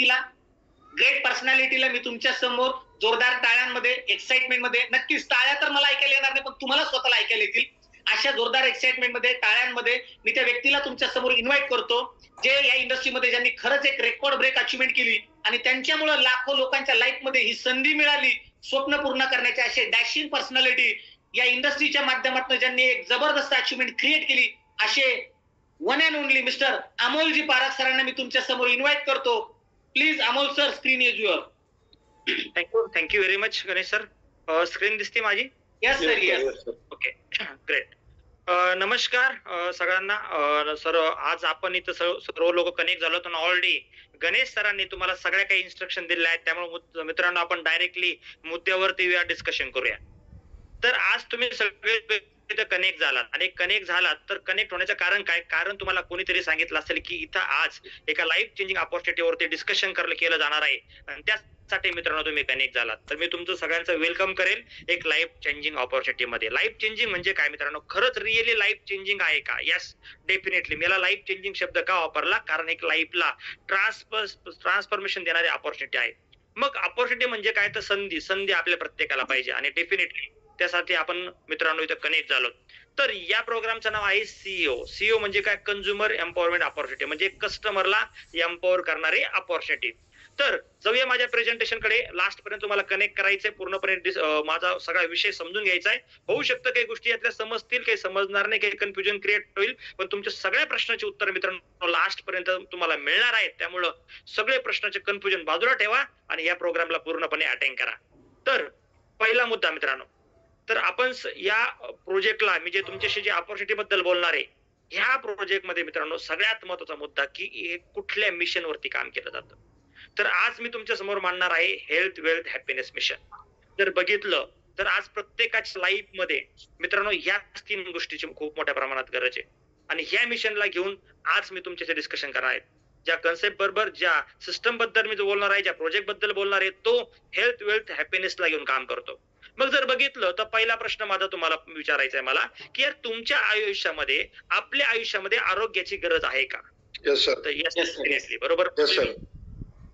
व्यक्तीला, ग्रेट पर्सनॅलिटीला मी तुमच्या समोर जोरदार टाळ्यांमध्ये, एक्साइटमेंटमध्ये, नक्कीच टाळ्या तर मला ऐकायला येणार नाही, पण तुम्हाला स्वतःला ऐकायला येतील, अशा जोरदार एक्साइटमेंटमध्ये, टाळ्यांमध्ये मी त्या व्यक्तीला तुमच्या समोर इन्व्हाइट करतो, जे या इंडस्ट्रीमध्ये ज्यांनी खरंच एक रेकॉर्ड ब्रेक अचिव्हमेंट केली आणि त्यांच्यामुळे लाखो लोकांच्या लाईफमध्ये ही संधी मिळाली स्वप्न पूर्ण करण्याची. असे डॅशिंग पर्सनॅलिटी या इंडस्ट्रीच्या माध्यमातून ज्यांनी एक जबरदस्त अचिव्हमेंट क्रिएट केली, असे one and only mister Amolji पाराख सरांना मी तुमच्या समोर इन्व्हाइट करतो. Please Amol sir, screen is your. Thank you very much Ganesh sir. Screen दिसते माझी? Yes sir, yes. Okay, great. नमस्कार सगळ्यांना. सर, आज आपण इथं सर्व लोक कनेक्ट झालो तर ऑलरेडी गणेश सरांनी तुम्हाला सगळ्या काही इन्स्ट्रक्शन दिले आहेत, त्यामुळे मित्रांनो आपण डायरेक्टली मुद्द्यावरती डिस्कशन करूया. तर आज तुम्ही सगळे कनेक्ट झालात आणि कनेक्ट झालात तर कनेक्ट होण्याचं कारण काय? कारण तुम्हाला कोणीतरी सांगितलं असेल की इथं आज एका लाईफ चेंजिंग ऑपॉर्च्युनिटीवरती डिस्कशन केलं जाणार आहे आणि त्यासाठी मित्रांनो तुम्ही कनेक्ट झालात. तर मी तुमचं सगळ्यांचं वेलकम करेल एक लाईफ चेंजिंग ऑपॉर्च्युनिटी मध्ये. लाईफ चेंजिंग म्हणजे काय मित्रांनो? खरंच रिअली लाईफ चेंजिंग आहे का? Yes, definitely. मला लाईफ चेंजिंग शब्द का वापरला? कारण एक लाईफला ट्रान्सफॉर्मेशन देणारी ऑपॉर्च्युनिटी आहे. मग ऑपॉर्च्युनिटी म्हणजे काय? तर संधी आपल्या प्रत्येकाला पाहिजे आणि डेफिनेटली त्यासाठी आपण मित्रांनो इथं कनेक्ट झालो. तर या प्रोग्रामचं नाव आहे सीईओ म्हणजे काय? कंझ्युमर एम्पॉवरमेंट ऑपॉर्च्युनिटी, म्हणजे कस्टमरला एम्पॉवर करणारी ऑपॉर्च्युनिटी. तर जाऊया माझ्या प्रेझेंटेशन कडे. लास्ट पर्यंत तुम्हाला कनेक्ट करायचंय, पूर्णपणे माझा सगळा विषय समजून घ्यायचा आहे. होऊ शकतं काही गोष्टी यातल्या समजतील, काही समजणार नाही, काही कन्फ्युजन क्रिएट होईल, पण तुमच्या सगळ्या प्रश्नाची उत्तर मित्रांनो लास्ट पर्यंत तुम्हाला मिळणार आहेत. त्यामुळं सगळे प्रश्नाचे कन्फ्युजन बाजूला ठेवा आणि या प्रोग्रामला पूर्णपणे अटेंड करा. तर पहिला मुद्दा मित्रांनो, तर आपण या प्रोजेक्टला मी जे तुमच्याशी जे ऑपॉर्च्युनिटी बद्दल बोलणार आहे, ह्या प्रोजेक्ट मध्ये मित्रांनो सगळ्यात महत्वाचा मुद्दा की कुठल्या मिशन वरती काम केलं जातं. तर आज मी तुमच्या समोर मांडणार आहे हेल्थ, वेल्थ, हॅपीनेस मिशन. जर बघितलं तर आज प्रत्येकाच्या लाईफ मध्ये मित्रांनो ह्या 3 गोष्टीची खूप मोठ्या प्रमाणात गरज आहे आणि ह्या मिशनला घेऊन आज मी तुमच्याशी डिस्कशन करणार आहे. ज्या कन्सेप्ट बरोबर, ज्या सिस्टम बद्दल मी बोलणार आहे, ज्या प्रोजेक्ट बद्दल बोलणार आहे, तो हेल्थ, वेल्थ, हॅपीनेसला घेऊन काम करतो. मग जर बघितलं तर पहिला प्रश्न माझा तुम्हाला विचारायचा आहे मला की यार तुमच्या आयुष्यामध्ये, आपल्या आयुष्यामध्ये आरोग्याची गरज आहे का? Yes sir. यस, बरोबर.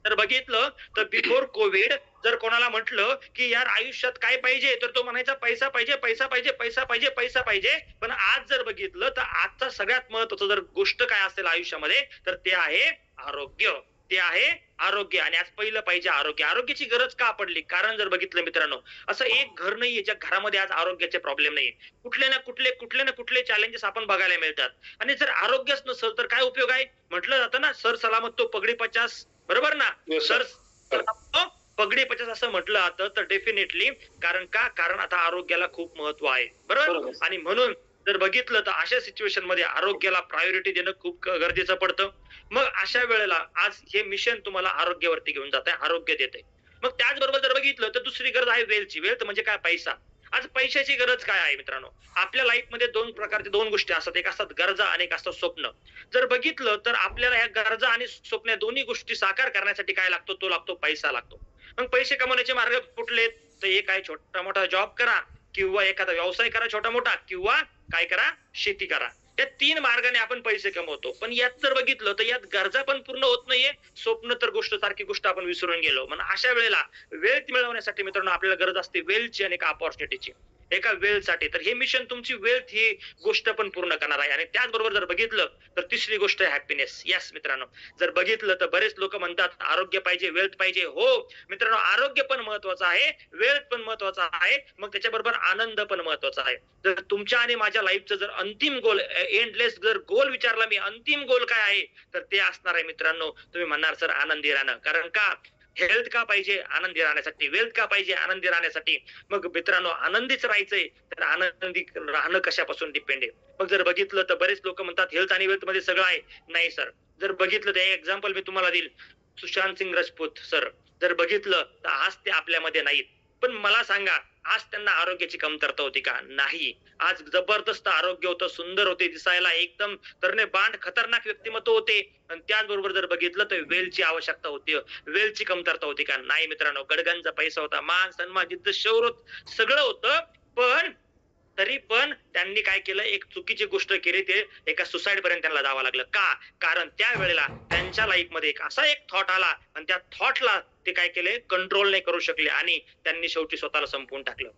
तर बघितलं तर बिफोर कोविड जर कोणाला म्हटलं की यार आयुष्यात काय पाहिजे, तर तो म्हणायचा पैसा पाहिजे, पैसा पाहिजे, पैसा पाहिजे, पैसा पाहिजे. पण आज जर बघितलं तर आजचा सगळ्यात महत्वाचं जर गोष्ट काय असेल आयुष्यामध्ये तर ते आहे आरोग्य. ते आहे आरोग्य. आणि आज पहिलं पाहिजे आरोग्य. आरोग्याची गरज का पडली? कारण जर बघितलं मित्रांनो, असं एक घर नाहीये ज्या घरामध्ये आज आरोग्याचे प्रॉब्लेम नाही. कुठले ना कुठले चॅलेंजेस आपण बघायला मिळतात. आणि जर आरोग्यच नसेल तर काय उपयोग आहे? म्हटलं जातं ना, सर सलामत तो पगडी 50, बरोबर ना? सर पगडी 50 असं म्हटलं जातं. तर डेफिनेटली कारण का? कारण आता आरोग्याला खूप महत्व आहे, बरोबर. आणि म्हणून जर बघितलं तर अशा सिच्युएशन मध्ये आरोग्याला प्रायोरिटी देणं खूप गरजेचं पडतं. मग अशा वेळेला आज हे मिशन तुम्हाला आरोग्यावरती घेऊन जात आहे, आरोग्य देत आहे. मग त्याचबरोबर जर बघितलं तर दुसरी गरज आहे वेल्थची. वेल्थ म्हणजे काय? पैसा. आज पैशाची गरज काय आहे मित्रांनो? आपल्या लाईफ मध्ये 2 प्रकारचे 2 गोष्टी असतात, एक असतात गरजा आणि एक असतात स्वप्न. जर बघितलं तर आपल्याला ह्या गरजा आणि स्वप्न दोन्ही गोष्टी साकार करण्यासाठी काय लागतो? तो लागतो पैसा लागतो. मग पैसे कमवण्याचे मार्ग कुठले? तर एक आहे छोटा मोठा जॉब करा, किंवा एखादा व्यवसाय करा छोटा मोठा, किंवा काय करा? शेती करा. या 3 मार्गाने आपण पैसे कमवतो. पण यात जर बघितलं तर यात गरजा पण पूर्ण होत नाहीये, स्वप्न तर सारखी गोष्ट आपण विसरून गेलो. म्हणून अशा वेळेला वेल्थ मिळवण्यासाठी मित्रांनो आपल्याला गरज असते वेल्थची आणि एका ऑपॉर्च्युनिटीची, एका वेल्थसाठी. तर हे मिशन तुमची वेल्थ ही गोष्ट पण पूर्ण करणार आहे. आणि त्याचबरोबर जर बघितलं तर तिसरी गोष्ट आहे हॅपीनेस. यस मित्रांनो, जर बघितलं तर बरेच लोक म्हणतात आरोग्य पाहिजे, वेल्थ पाहिजे. हो मित्रांनो, आरोग्य पण महत्वाचं आहे, वेल्थ पण महत्वाचा आहे, मग त्याच्याबरोबर आनंद पण महत्वाचा आहे. जर तुमच्या आणि माझ्या लाईफचं जर अंतिम गोल, एंडलेस जर गोल विचारला मी, अंतिम गोल काय आहे, तर ते असणार आहे मित्रांनो, तुम्ही म्हणणार सर आनंदी राहणं. कारण का? हेल्थ का पाहिजे? आनंदी राहण्यासाठी. वेल्थ का पाहिजे? आनंदी राहण्यासाठी. मग मित्रांनो आनंदीच राहायचंय तर आनंदी राहणं कशापासून डिपेंड आहे? मग जर बघितलं तर बरेच लोक म्हणतात हेल्थ आणि वेल्थ मध्ये सगळं आहे. नाही सर, जर बघितलं तर एक्झाम्पल मी तुम्हाला देईल, सुशांत सिंग राजपूत सर जर बघितलं तर आज ते आपल्यामध्ये नाहीत. पण मला सांगा, आज त्यांना आरोग्याची कमतरता होती का? नाही. आज जबरदस्त आरोग्य होतं, सुंदर होते दिसायला, एकदम तरणे बांड खतरनाक व्यक्तिमत्व होते. आणि त्याचबरोबर जर बघितलं तर वेलची आवश्यकता होती, वेलची कमतरता होती का? नाही मित्रांनो. गडगंचा पैसा होता, मान सन्मान, जिद्द, शौर्य सगळं होतं. पण तरी पण त्यांनी काय केलं? एक चुकीची गोष्ट केली, ते एका सुसाईड पर्यंत त्यांना जावं लागलं. का? कारण त्यावेळेला त्यांच्या लाईफ मध्ये एक असा एक थॉट आला आणि त्या थॉटला ते काय केले, कंट्रोल नाही करू शकले आणि त्यांनी शेवटी स्वतःला संपवून टाकलं.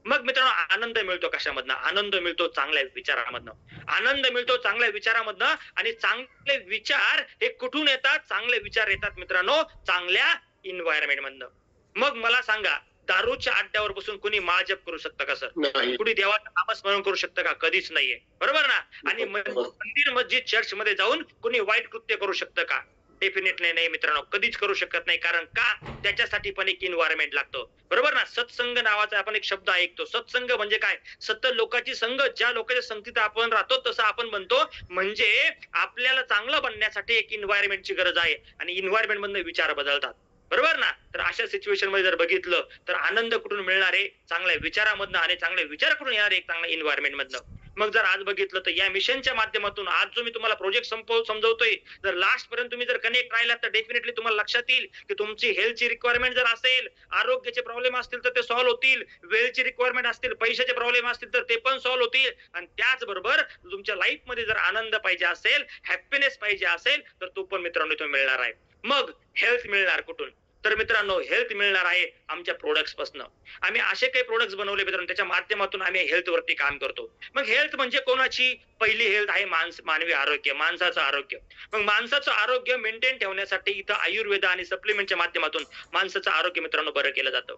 मग मित्रांनो आनंद मिळतो कशामधनं? आनंद मिळतो चांगल्या विचारामधनं. आनंद मिळतो चांगल्या विचारामधनं आणि चांगले विचार हे कुठून येतात? चांगले विचार येतात मित्रांनो चांगल्या एन्व्हायरमेंट मधनं. मग मला सांगा, दारूच्या अड्ड्यावर बसून कुणी माळ जप करू शकतं का सर? नाही. कुणी देवाचं नामस्मरण करू शकतं का? कधीच नाहीये, बरोबर ना? आणि मंदिर मस्जिद चर्च मध्ये जाऊन कुणी वाईट कृत्य करू शकतं का? डेफिनेटली नाही मित्रांनो, कधीच करू शकत नाही. कारण का? त्याच्यासाठी पण एक एन्व्हायरमेंट लागतो, बरोबर ना? सत्संग नावाचा आपण एक शब्द ऐकतो. सत्संग म्हणजे काय? सत्य लोकांची संगत, ज्या लोकांच्या संगतीत आपण राहतो तसं आपण म्हणतो. म्हणजे आपल्याला चांगलं बनण्यासाठी एक एन्व्हायरमेंटची गरज आहे आणि एन्व्हायरमेंट मधनं विचार बदलतात, बरोबर ना? तर अशा सिच्युएशन मध्ये जर बघितलं तर आनंद कुठून मिळणार आहे? चांगल्या विचारामधनं आणि चांगले विचार कुठून येणार आहे? एक चांगल्या एन्व्हायरमेंट मधनं. मग जर आज बघितलं तर या मिशनच्या माध्यमातून आज जो मी तुम्हाला प्रोजेक्ट समजवतोय, जर लास्ट पर्यंत तुम्ही जर कनेक्ट राहिलात तर डेफिनेटली तुम्हाला लक्षात येईल की तुमची हेल्थची रिक्वायरमेंट जर असेल, आरोग्याचे प्रॉब्लेम असतील तर ते सॉल्व्ह होतील, वेळची रिक्वायरमेंट असतील, पैशाचे प्रॉब्लेम असतील तर ते पण सॉल्व्ह होतील. आणि त्याचबरोबर तुमच्या लाईफ मध्ये जर आनंद पाहिजे असेल, हॅपीनेस पाहिजे असेल तर तो पण मित्रांनो इथून मिळणार आहे. मग हेल्थ मिळणार कुठून? तर मित्रांनो हेल्थ मिळणार आहे आमच्या प्रोडक्ट्स पासून. आम्ही असे काही प्रोडक्ट्स बनवले मित्रांनो, त्याच्या माध्यमातून आम्ही हेल्थ वरती काम करतो. मग हेल्थ म्हणजे कोणाची? पहिली हेल्थ आहे मानवी आरोग्य, माणसाचं आरोग्य. मग माणसाचं आरोग्य मेंटेन ठेवण्यासाठी इथं आयुर्वेद आणि सप्लिमेंटच्या माध्यमातून माणसाचं आरोग्य मित्रांनो बरं केलं जातं.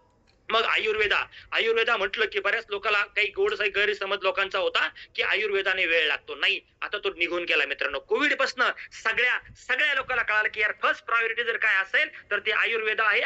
मग आयुर्वेदा म्हटलं की बऱ्याच लोकांना काही गैरसमज लोकांचा होता की आयुर्वेदाने वेळ लागतो. नाही, आता तो निघून गेला मित्रांनो. कोविड पासून सगळ्या लोकांना कळालं की यार फर्स्ट प्रायोरिटी जर काय असेल तर ते आयुर्वेद आहे.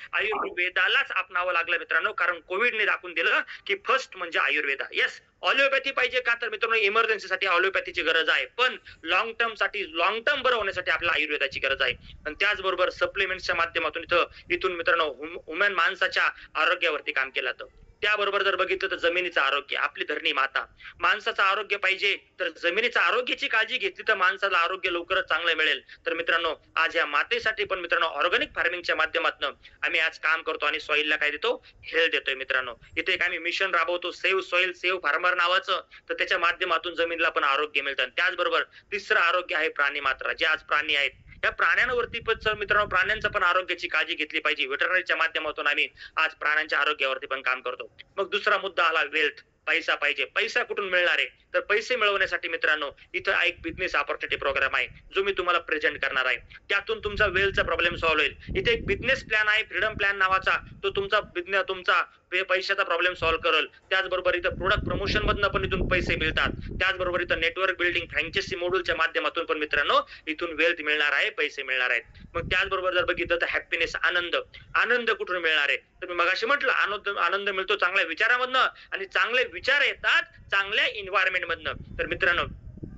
आयुर्वेदालाच अपनावं लागलं मित्रांनो, कारण कोविडने दाखवून दिलं की फर्स्ट म्हणजे आयुर्वेदा. येस, ऑलिओपॅथी पाहिजे का? तर मित्रांनो इमर्जन्सीसाठी ऑलिओपॅथीची गरज आहे, पण लॉंग टर्म बरं होण्यासाठी आपल्याला आयुर्वेदाची गरज आहे. आणि त्याचबरोबर सप्लिमेंटच्या माध्यमातून इथून मित्रांनो ह्युमन माणसाच्या आरोग्यावरती काम केलं जातं. त्याबरोबर जर बघितलं तर जमिनीचं आरोग्य, आपली धरणी माता. माणसाचं आरोग्य पाहिजे तर जमिनीच्या आरोग्याची काळजी घेतली तर माणसाला आरोग्य लवकरच चांगलं मिळेल. तर मित्रांनो आज या मातेसाठी पण मित्रांनो ऑर्गॅनिक फार्मिंगच्या माध्यमातून आम्ही आज काम करतो आणि सॉइलला काय देतो? हेल्थ देतोय मित्रांनो. इथे एक आम्ही मिशन राबवतो, सेव्ह सॉइल सेव्ह फार्मर नावाचं. तर त्याच्या माध्यमातून जमिनीला पण आरोग्य मिळतं. त्याचबरोबर तिसरं आरोग्य आहे प्राणी मात्रा. जे आज प्राणी आहेत या प्राण्यांवरती पण मित्रांनो प्राण्यांचं पण आरोग्याची काळजी घेतली पाहिजे. वेटरनरीच्या माध्यमातून आम्ही आज प्राण्यांच्या आरोग्यावरती पण काम करतो. मग दुसरा मुद्दा आला वेल्थ, पैसा पाहिजे. पैसा कुठून मिळणार आहे? तर पैसे मिळवण्यासाठी मित्रांनो इथं एक बिझनेस ऑपॉर्च्युनिटी प्रोग्राम आहे जो मी तुम्हाला प्रेझेंट करणार आहे. त्यातून तुमचा वेल्थचा प्रॉब्लेम सॉल्व्ह होईल. इथे एक बिझनेस प्लॅन आहे फ्रीडम प्लॅन नावाचा, तो तुमचा पैशाचा प्रॉब्लेम सॉल्व्ह करेल. त्याचबरोबर इथं प्रोडक्ट प्रमोशन मधनं पण इथून पैसे मिळतात. त्याचबरोबर इथं नेटवर्क बिल्डिंग फ्रँचायसी मॉड्यूलच्या माध्यमातून पण मित्रांनो इथून वेल्थ मिळणार आहे, पैसे मिळणार आहेत. मग त्याचबरोबर जर बघितलं तर हॅपीनेस, आनंद कुठून मिळणार आहे? तर मी मगाशी म्हटलं आनंद मिळतो चांगल्या विचारामधनं आणि चांगले विचार येतात चांगल्या एन्व्हायरमेंट मधनं. तर मित्रांनो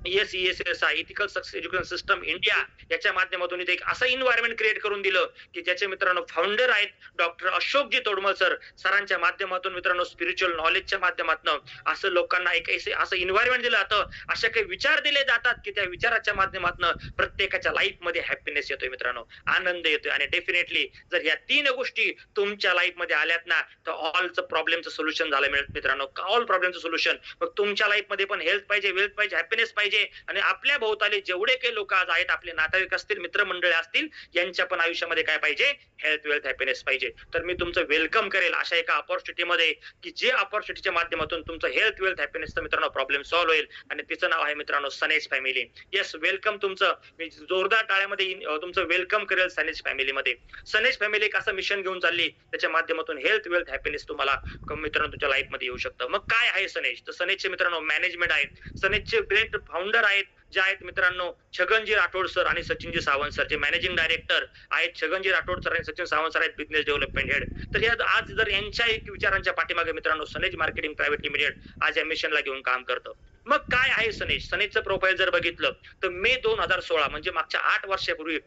ESI ethical success education system India याच्या माध्यमातून इथे एक असं एन्व्हायरमेंट क्रिएट करून दिलं की ज्याचे मित्रांनो फाउंडर आहेत डॉक्टर अशोकजी तोडमल सरांच्या माध्यमातून मित्रांनो स्पिरिच्युअल नॉलेजच्या माध्यमातून असं लोकांना एक असं एन्व्हायरमेंट दिलं जातं, असे काही विचार दिले जातात की त्या विचाराच्या माध्यमातून प्रत्येकाच्या लाईफ मध्ये हॅपीनेस येतोय मित्रांनो, आनंद येतोय. आणि डेफिनेटली जर या 3 गोष्टी तुमच्या लाईफ मध्ये आल्यात ना तर ऑलचं प्रॉब्लेमचं सोल्युशन झालं मित्रांनो, ऑल प्रॉब्लेमचं सोल्युशन. मग तुमच्या लाईफ मध्ये पण हेल्थ पाहिजे, वेल्थ पाहिजे, हॅपीनेस पाहिजे आणि आपल्या भोवताली जेवढे काही लोक आज आहेत, आपले नातेवाईक असतील, मित्रमंडळी असतील, यांच्या पण आयुष्यामध्ये काय पाहिजे? हेल्थ, वेल्थ, हॅपीनेस पाहिजे. तर मी तुमचं वेलकम करेल अशा एका ऑपॉर्च्युनिटीमध्ये की जे ऑपॉर्च्युनिटीच्या माध्यमातून तुमचं हेल्थ, वेल्थ, हॅपीनेसचं मित्रांनो प्रॉब्लेम सॉल्व्ह होईल. आणि तिचं नाव आहे मित्रांनो सनेज फॅमिली. येस, वेलकम तुमचं. मी जोरदार टाळ्यामध्ये तुमचं वेलकम करेल सनेज फॅमिलीमध्ये. सनेज फॅमिली एक असं मिशन घेऊन चालली त्याच्या माध्यमातून हेल्थ, वेल्थ, हॅपीनेस तुम्हाला मित्रांनो तुमच्या लाईफ मध्ये येऊ शकतं. मग काय आहे सनेज? तर सनेजचे मित्रांनो मॅनेजमेंट आहेत. सनेजचे ग्रेट फाउंडर आहेत जे आहेत मित्रांनो छगनजी राठोड सर आणि सचिनजी सावंत सर, जे मॅनेजिंग डायरेक्टर आहेत. छगनजी राठोड सर आणि सचिन सावंत सर आहेत बिझनेस डेव्हलपमेंट हेड. तर या आज जर यांच्या एक विचारांच्या पाठीमागे मित्रांनो सनेज मार्केटिंग प्रायव्हेट लिमिटेड आज या मिशनला घेऊन काम करतं. मग काय आहे सनेजचं प्रोफाईल जर बघितलं तर मे 2016 म्हणजे मागच्या 8 वर्षापूर्वी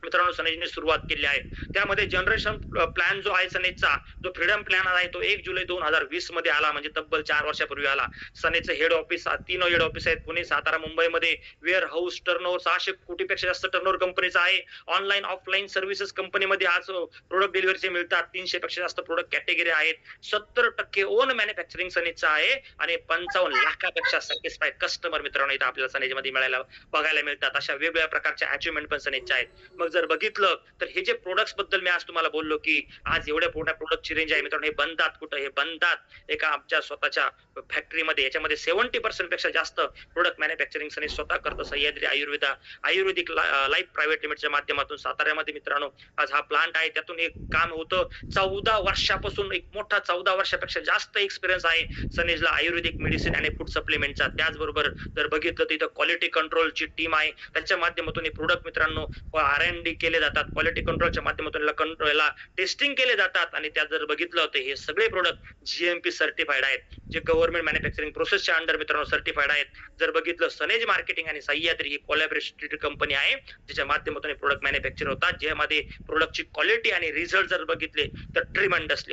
मित्रांनो सनेजने सुरुवात केली आहे. त्यामध्ये जनरेशन प्लॅन जो आहे सनेजचा, जो फ्रीडम प्लॅन आहे तो 1 जुलै 2020 मध्ये आला, म्हणजे तब्बल 4 वर्षापूर्वी आला. सनेजचं हेड ऑफिस 3 हेड ऑफिस आहेत, पुणे, सातारा, मुंबईमध्ये. वेअर हाऊस टर्नओव्हर 600 कोटीपेक्षा जास्त टर्नओव्हर कंपनीचा आहे. ऑनलाईन ऑफलाईन सर्व्हिसेस कंपनीमध्ये आज प्रोडक्ट डिलिव्हरीचे मिळतात. 300 पेक्षा जास्त प्रोडक्ट कॅटेगरी आहेत. 70% ओन मॅन्युफॅक्चरिंग सनेजचा आहे आणि 55 लाखापेक्षा सॅटिस्फाईड कस्टमर मित्रांनो इथं आपल्याला सनेजमध्ये बघायला मिळतात. अशा वेगवेगळ्या प्रकारच्या अचिव्हमेंट पण सनेजच्या आहेत. मग जर बघितलं तर हे जे प्रोडक्ट्स बद्दल मी आज तुम्हाला बोललो की आज एवढ्या मोठ्या प्रोडक्टची रेंज आहे मित्रांनो, हे बनतात कुठं, हे बनतात एका आमच्या स्वतःच्या फॅक्टरीमध्ये. याच्यामध्ये 70% पेक्षा जास्त प्रोडक्ट मॅन्युफॅक्चरिंग सनेज स्वतः करतं. सह्याद्री आयुर्वेदिक लाईफ प्रायव्हेट लिमिटेडच्या माध्यमातून साताऱ्यामध्ये मित्रांनो आज हा प्लांट आहे. त्यातून एक काम होतं 14 वर्षापासून, एक मोठा 14 वर्षापेक्षा जास्त एक्सपिरियन्स आहे सनेजला आयुर्वेदिक मेडिसिन आणि फूड सप्लिमेंटचा. त्याचबरोबर जर बघितलं तर इथं क्वालिटी कंट्रोलची टीम आहे, त्यांच्या माध्यमातून हे प्रोडक्ट मित्रांनो R&D केले जातात. क्वालिटी कंट्रोलच्या माध्यमातून याला टेस्टिंग केले जातात आणि त्यात जर बघितलं तर हे सगळे प्रोडक्ट GMP सर्टिफाईड आहेत, जे गव्हर्नमेंट मॅन्युफॅक्चरिंग प्रोसेसच्या अंडर मित्रांनो सर्टिफाईड आहेत. जर बघितलं सनेज मार्केटिंग आणि सह्याद्री ही कोलॅबोरेटिव्ह कंपनी आहे, ज्याच्या माध्यमातून प्रोडक्ट मॅन्युफॅक्चर होतात, ज्यामध्ये प्रोडक्टची क्वालिटी आणि रिझल्ट जर बघितले तर ट्रिमंडस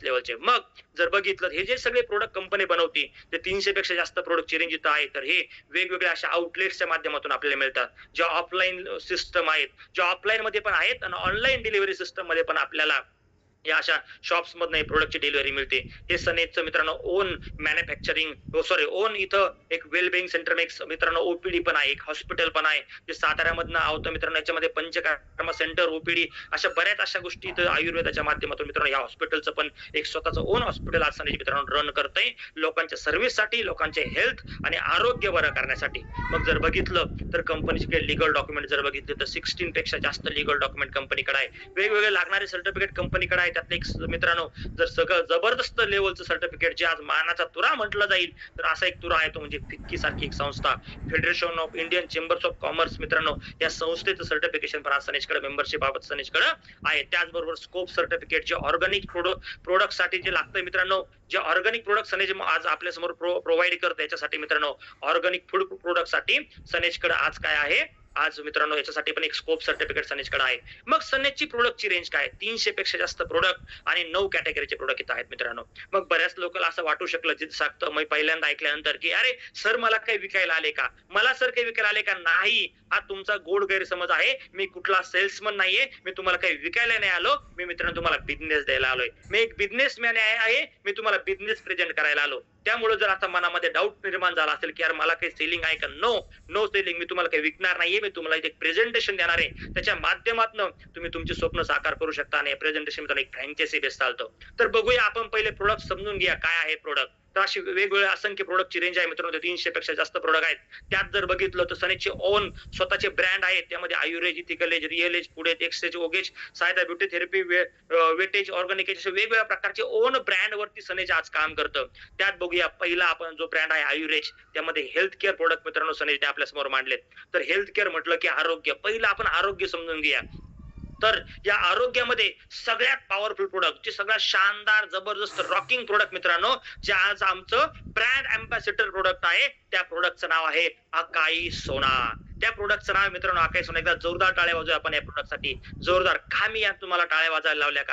लेवलचे. मग जर बघितलं हे जे सगळे प्रोडक्ट कंपनी बनवते ते 300 पेक्षा जास्त प्रोडक्टची रेंज इथं आहे. तर हे वेगवेगळ्या अशा आउटलेट्सच्या माध्यमातून आपल्याला मिळतात, ज्या ऑफलाईन सिस्टम आहेत, ज्या ऑफलाईन मध्ये पण आहेत आणि ऑनलाईन डिलिव्हरी सिस्टम मध्ये पण आपल्याला या अशा शॉप्स मधनं प्रोडक्टची डिलिव्हरी मिळते. हे सनेजचं मित्रांनो ओन मॅन्युफॅक्चरिंग ओन इथं एक वेलबिंग सेंटर मित्रांनो OPD पण आहे, एक हॉस्पिटल पण आहे जे साताऱ्यामधनं आवतं मित्रांनो. याच्यामध्ये पंचकर्मा सेंटर, OPD अशा बऱ्याच अशा गोष्टी इथं आयुर्वेदाच्या माध्यमातून मित्रांनो या हॉस्पिटलचं पण एक स्वतःचं ओन हॉस्पिटल आज सनेज मित्रांनो रन करतंय, लोकांच्या सर्व्हिससाठी, लोकांचे हेल्थ आणि आरोग्य बरं करण्यासाठी. मग जर बघितलं तर कंपनीचे लीगल डॉक्युमेंट जर बघितले तर 16 पेक्षा जास्त लीगल डॉक्युमेंट कंपनीकडे आहे. वेगवेगळे लागणारे सर्टिफिकेट कंपनीकडे आहे. त्यातलं एक मित्रांनो जर सगळं जबरदस्त लेवलचं सर्टिफिकेट जे आज मानाचा तुरा म्हटलं जाईल तर असा एक तुरा आहे तो म्हणजे फिक्की सारखी एक संस्था, federation of Indian chambers of commerce मित्रांनो, या संस्थेचं सर्टिफिकेशन पण आज सनेजकडे मेंबरशिप बाबत सनेजकडे आहे. त्याचबरोबर स्कोप सर्टिफिकेट जे ऑर्गॅनिक प्रोडक्ट साठी जे लागतंय मित्रांनो, जे ऑर्गॅनिक प्रोडक्ट सनेज आज आपल्या समोर प्रोव्हाइड करते, याच्यासाठी मित्रांनो ऑर्गॅनिक फूड प्रोडक्ट साठी सनेजकडे आज काय आहे, आज मित्रांनो याच्यासाठी पण एक स्कोप सर्टिफिकेट सनेजकडे आहे. मग सनेजची प्रोडक्टची रेंज काय, 300 पेक्षा जास्त प्रोडक्ट आणि 9 कॅटेगरीचे प्रोडक्ट इथं आहेत मित्रांनो. मग बऱ्याच लोकांना असं वाटू शकलं जे सांगतं मी पहिल्यांदा ऐकल्यानंतर की अरे सर मला काही विकायला आले का, मला सर काही विकायला आले का. नाही, हा तुमचा गोड गैरसमज आहे. मी कुठला सेल्समन नाहीये, मी तुम्हाला काही विकायला नाही आलो, मी मित्रांनो तुम्हाला बिझनेस द्यायला आलोय. मी एक बिझनेसमॅन आहे, मी तुम्हाला बिझनेस प्रेझेंट करायला आलो. त्यामुळे जर आता मनामध्ये डाऊट निर्माण झाला असेल की यार मला काही सेलिंग आहे का, नो सेलिंग, मी तुम्हाला काही विकणार नाहीये, मी तुम्हाला एक प्रेझेंटेशन देणार आहे, त्याच्या माध्यमातून तुम्ही तुमचे स्वप्न साकार करू शकता आणि प्रेझेंटेशन एक फ्रँचायसी बेस चालतं. तर बघूया आपण पहिले प्रोडक्ट समजून घ्या काय आहे प्रोडक्ट. तर अशी वेगवेगळ्या असंख्य प्रोडक्टची रेंज आहे मित्रांनो, 300 पेक्षा जास्त प्रोडक्ट आहेत. त्यात जर बघितलं तर सनेजचे ओन स्वतःचे ब्रँड आहेत, त्यामध्ये Ayurveda, ethical edge, real edge, पुढे एक्सेज, ओगेज, सायदा ब्युटी थेरपी, वेटेज, ऑर्गॅनिक एज, वेगवेगळ्या प्रकारचे ओन ब्रँड वरती सनेज आज काम करतं. त्यात बघूया पहिला आपण जो ब्रँड आहे आयुर्वेज, त्यामध्ये हेल्थ केअर प्रोडक्ट मित्रांनो सनेजने आपल्या समोर मांडलेत. तर हेल्थ केअर म्हटलं की आरोग्य, पहिलं आपण आरोग्य समजून घ्या. तर या आरोग्यामध्ये सगळ्यात पॉवरफुल प्रोडक्ट, जे सगळ्यात शानदार जबरदस्त रॉकिंग प्रोडक्ट मित्रांनो, जे आज आमचं ब्रँड अँबॅसेडर प्रोडक्ट आहे, त्या प्रोडक्टचं नाव आहे अकाई सोना. त्या प्रोडक्टचं नाव मित्रांनो अकाई सोना. एकदा जोरदार टाळ्या वाजवूया आपण या प्रोडक्टसाठी, जोरदार. का मी या तुम्हाला टाळ्या वाजायला लावल्या,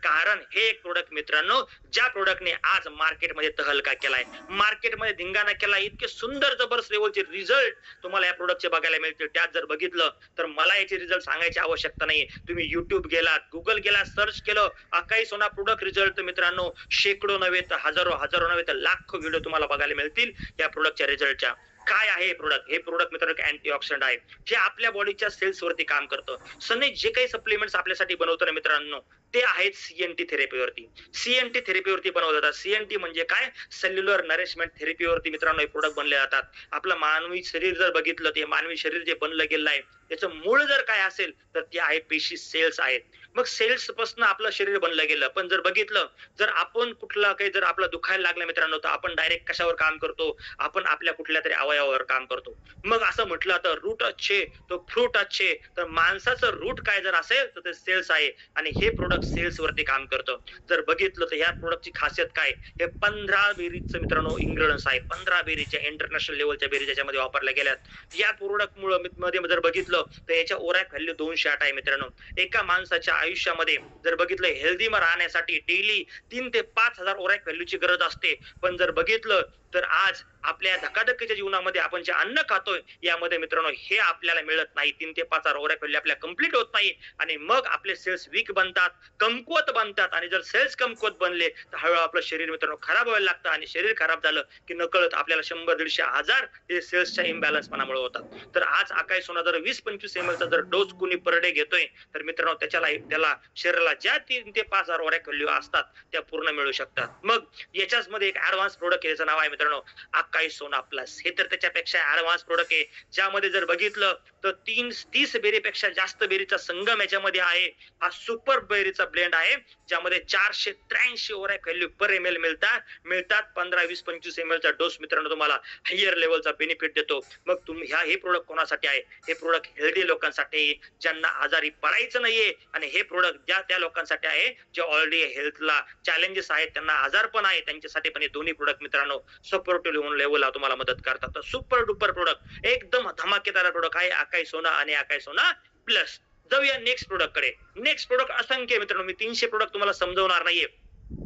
कारण हे एक प्रोडक्ट मित्रांनो, ज्या प्रोडक्टने आज मार्केटमध्ये तहलका केलाय, मार्केटमध्ये धिंगाणा केलाय, इतके सुंदर जबरदस्त लेवलचे रिझल्ट तुम्हाला या प्रोडक्टचे बघायला मिळतील. त्यात जर बघितलं तर मला याचे रिझल्ट सांगायची आवश्यकता नाही. तुम्ही युट्यूब गेलात, गुगल गेलात, सर्च केलं अकाई सोना प्रोडक्ट रिझल्ट, तर मित्रांनो शेकडो नव्हे तर हजारो नव्हे तर लाखो व्हिडिओ तुम्हाला बघायला मिळतील या प्रोडक्टच्या रिझल्टच्या. काय आहे हे प्रोडक्ट? हे प्रोडक्ट मित्रांनो अँटीऑक्सिडंट आहे, जे आपल्या बॉडीच्या सेल्स वरती काम करतं. सनेज जे काही सप्लिमेंट्स आपल्यासाठी बनवतो ना मित्रांनो, ते आहेत CNT थेरपीवरती. CNT थेरपीवरती बनवले जातात. CNT म्हणजे काय, सेल्युलर नरिशमेंट थेरपीवरती मित्रांनो हे प्रोडक्ट बनले जातात. आपलं मानवी शरीर जर बघितलं, ते मानवी शरीर जे बनलं गेलं आहे त्याचं मूळ जर काय असेल तर ते आहे पेशी, सेल्स आहेत. मग सेल्स पासून आपलं शरीर बनलं गेलं. पण जर बघितलं, जर आपण कुठला काही जर आपलं दुखायला लागलं मित्रांनो, तर आपण डायरेक्ट कशावर काम करतो, आपण आपल्या कुठल्या तरी अवयवावर काम करतो. मग असं म्हटलं तर रूट अच्छे तो फ्रूट अच्छे, तर माणसाचं रूट काय जर असेल तर ते सेल्स आहे आणि हे प्रोडक्ट सेल्स वरती काम करतं. जर बघितलं तर ह्या प्रोडक्टची खासियत काय, हे 15 बेरीजचं मित्रांनो इंग्रेडियंट्स आहे. 15 बेरीच्या इंटरनॅशनल लेवलच्या बेरीज याच्यामध्ये वापरल्या गेल्यात. या प्रोडक्ट मध्ये जर बघितलं तर याच्या ओरॅक व्हॅल्यू 208 आहे मित्रांनो. एका माणसाच्या आयुष्यामध्ये जर बघितलं हेल्दी राहण्यासाठी डेली 3 ते 5 हजार ओरॅक व्हॅल्यूची गरज असते. पण जर बघितलं तर आज आपल्या धकाधकीच्या जीवनामध्ये आपण जे अन्न खातोय यामध्ये मित्रांनो हे आपल्याला मिळत नाही. 3 ते 5 ओरॅक्युलरी आपल्या कंप्लीट होत नाही आणि मग आपले सेल्स वीक बनतात, कमकुवत बनतात आणि जर सेल्स कमकुवत बनले तर हळूहळू आपलं शरीर मित्रांनो खराब व्हायला लागतं आणि शरीर खराब झालं की नकळत आपल्याला 100-150 हजार हे सेल्सच्या इम्बॅलन्सपणामुळे होतात. तर आज आकाश सोना जर 20-25 ml चा जर डोस कुणी पर डे घेतोय तर मित्रांनो त्याला शरीराला ज्या 3 ते 5 ओरॅक्युलरी असतात त्या पूर्ण मिळू शकतात. मग याच्याच मध्ये एक ऍडव्हान्स प्रोडक्ट आहे, त्याचं नाव आहे मित्रांनो आकाश सोना प्लस. हे तर त्याच्यापेक्षा ऍडव्हान्स प्रोडक्ट आहे, ज्यामध्ये जर बघितलं तर 30 बेरीपेक्षा जास्त बेरीचा संगम याच्यामध्ये आहे. हा सुपर बेरीचा ब्लेंड आहे ज्यामध्ये 483 ओरॅक्युलरी पर ml मिळतात. 15, 20, 25 ml चा डोस मित्रांनो तुम्हाला हायर लेवलचा बेनिफिट देतो. मग तुम्ही हे प्रोडक्ट कोणासाठी आहे? हे प्रोडक्ट हेल्दी लोकांसाठी, ज्यांना आजारी पडायचं नाहीये, आणि हे प्रोडक्ट त्या लोकांसाठी आहे जे ऑलरेडी हेल्थला चॅलेंजेस आहेत, त्यांना आजारपण आहे, त्यांच्यासाठी पण हे दोन्ही प्रोडक्ट मित्रांनो सपोर्टिव्ह लेवलला तुम्हाला मदत करतात. तर सुपर डुपर प्रोडक्ट, एकदम धमाकेदार प्रोडक्ट आहे आकाश सोना आणि आकाश सोना प्लस. जाऊया नेक्स्ट प्रोडक्ट कडे. नेक्स्ट प्रोडक्ट असंख्य मित्रांनो, मी 300 प्रोडक्ट तुम्हाला समजवणार नाहीये.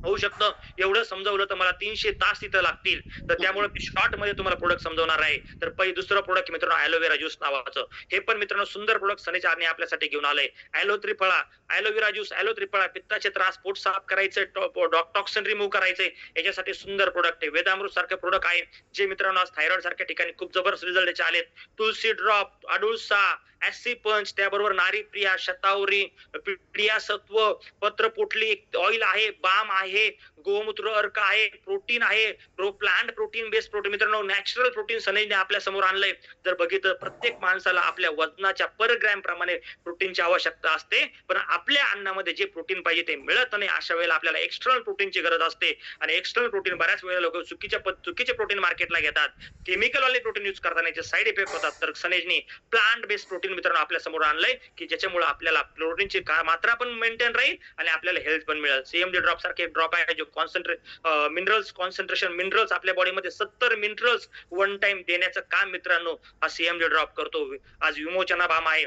होऊ शकतं एवढं समजावलं तर मला 300 तास तिथं लागतील, तर त्यामुळे मी शॉर्ट मध्ये तुम्हाला प्रोडक्ट समजावणार आहे. तर दुसरं प्रोडक्ट मित्रांनो ॲलोवेरा ज्यूस नावाचं. हे पण मित्रांनो सुंदर प्रोडक्ट सनेज आरने आपल्यासाठी घेऊन आलंय. ॲलोवेरा ज्यूस, त्रिफळा, पित्ताचे त्रास, पोट साफ करायचं, टॉक्सिन रिमूव्ह करायचंय, याच्यासाठी सुंदर प्रोडक्ट आहे. वेदामृत सारखे प्रोडक्ट आहे जे मित्रांनो आज थायरॉइड सारख्या ठिकाणी खूप जबरदस्त रिझल्ट याचे आलेत. तुलसी ड्रॉप, अडुळसा, ऍसी पंच, त्याबरोबर नारी प्रिया, शतावरी, प्रिया सत्व, पत्रपोटली ऑइल आहे, बाम आहे, गोमूत्र अर्क आहे, प्रोटीन आहे, प्लांट प्रोटीन बेस्ड प्रोटीन. मित्रांनो नॅचरल प्रोटीन सनेजने आपल्या समोर आणलंय. जर बघितलं प्रत्येक माणसाला आपल्या वजनाच्या पर ग्रॅम प्रमाणे प्रोटीनची आवश्यकता असते, पण आपल्या अन्नामध्ये जे प्रोटीन पाहिजे ते मिळत नाही. अशा वेळेला आपल्याला एक्सटर्नल प्रोटीनची गरज असते आणि एक्सटर्नल प्रोटीन बऱ्याच वेळेला लोक चुकीचे प्रोटीन मार्केटला घेतात, केमिकल वाले प्रोटीन युज करताना याचे साईड इफेक्ट होतात. तर सनेजने प्लांट बेस्ड प्रोटीन मित्रांनो आपल्या समोर आणलंय की ज्याच्यामुळे आपल्याला प्रोटीनची मात्रा पण मेंटेन राहील आणि आपल्याला हेल्थ पण मिळेल. सीएमडी ड्रॉप सारखे ड्रॉप आहे जो कॉन्सन्ट्रेशन मिनरल्स आपल्या बॉडीमध्ये 70 मिनरल्स वन टाइम देण्याचं काम मित्रांनो हा सीएमडी ड्रॉप करतो. आज विमोचना बाम आहे,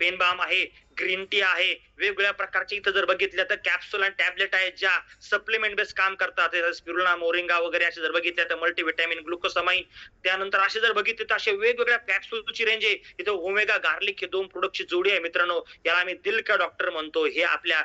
पेन बाम आहे, ग्रीन टी आहे, वेगवेगळ्या प्रकारचे इथं जर बघितलं तर कॅप्सूल आणि टॅबलेट आहेत ज्या सप्लिमेंट बेस्ड काम करतात. स्पिरुलिना, मोरिंगा वगैरे असे जर बघितलं तर मल्टीव्हिटॅमिन, ग्लुकोसामाइन. त्यानंतर असे जर बघितले तर असे वेगवेगळ्या कॅप्सूलची रेंज आहे. इथं ओमेगा गार्लिक हे 2 प्रोडक्टची जोडी आहे मित्रांनो. याला आम्ही दिल का डॉक्टर म्हणतो. हे आपल्या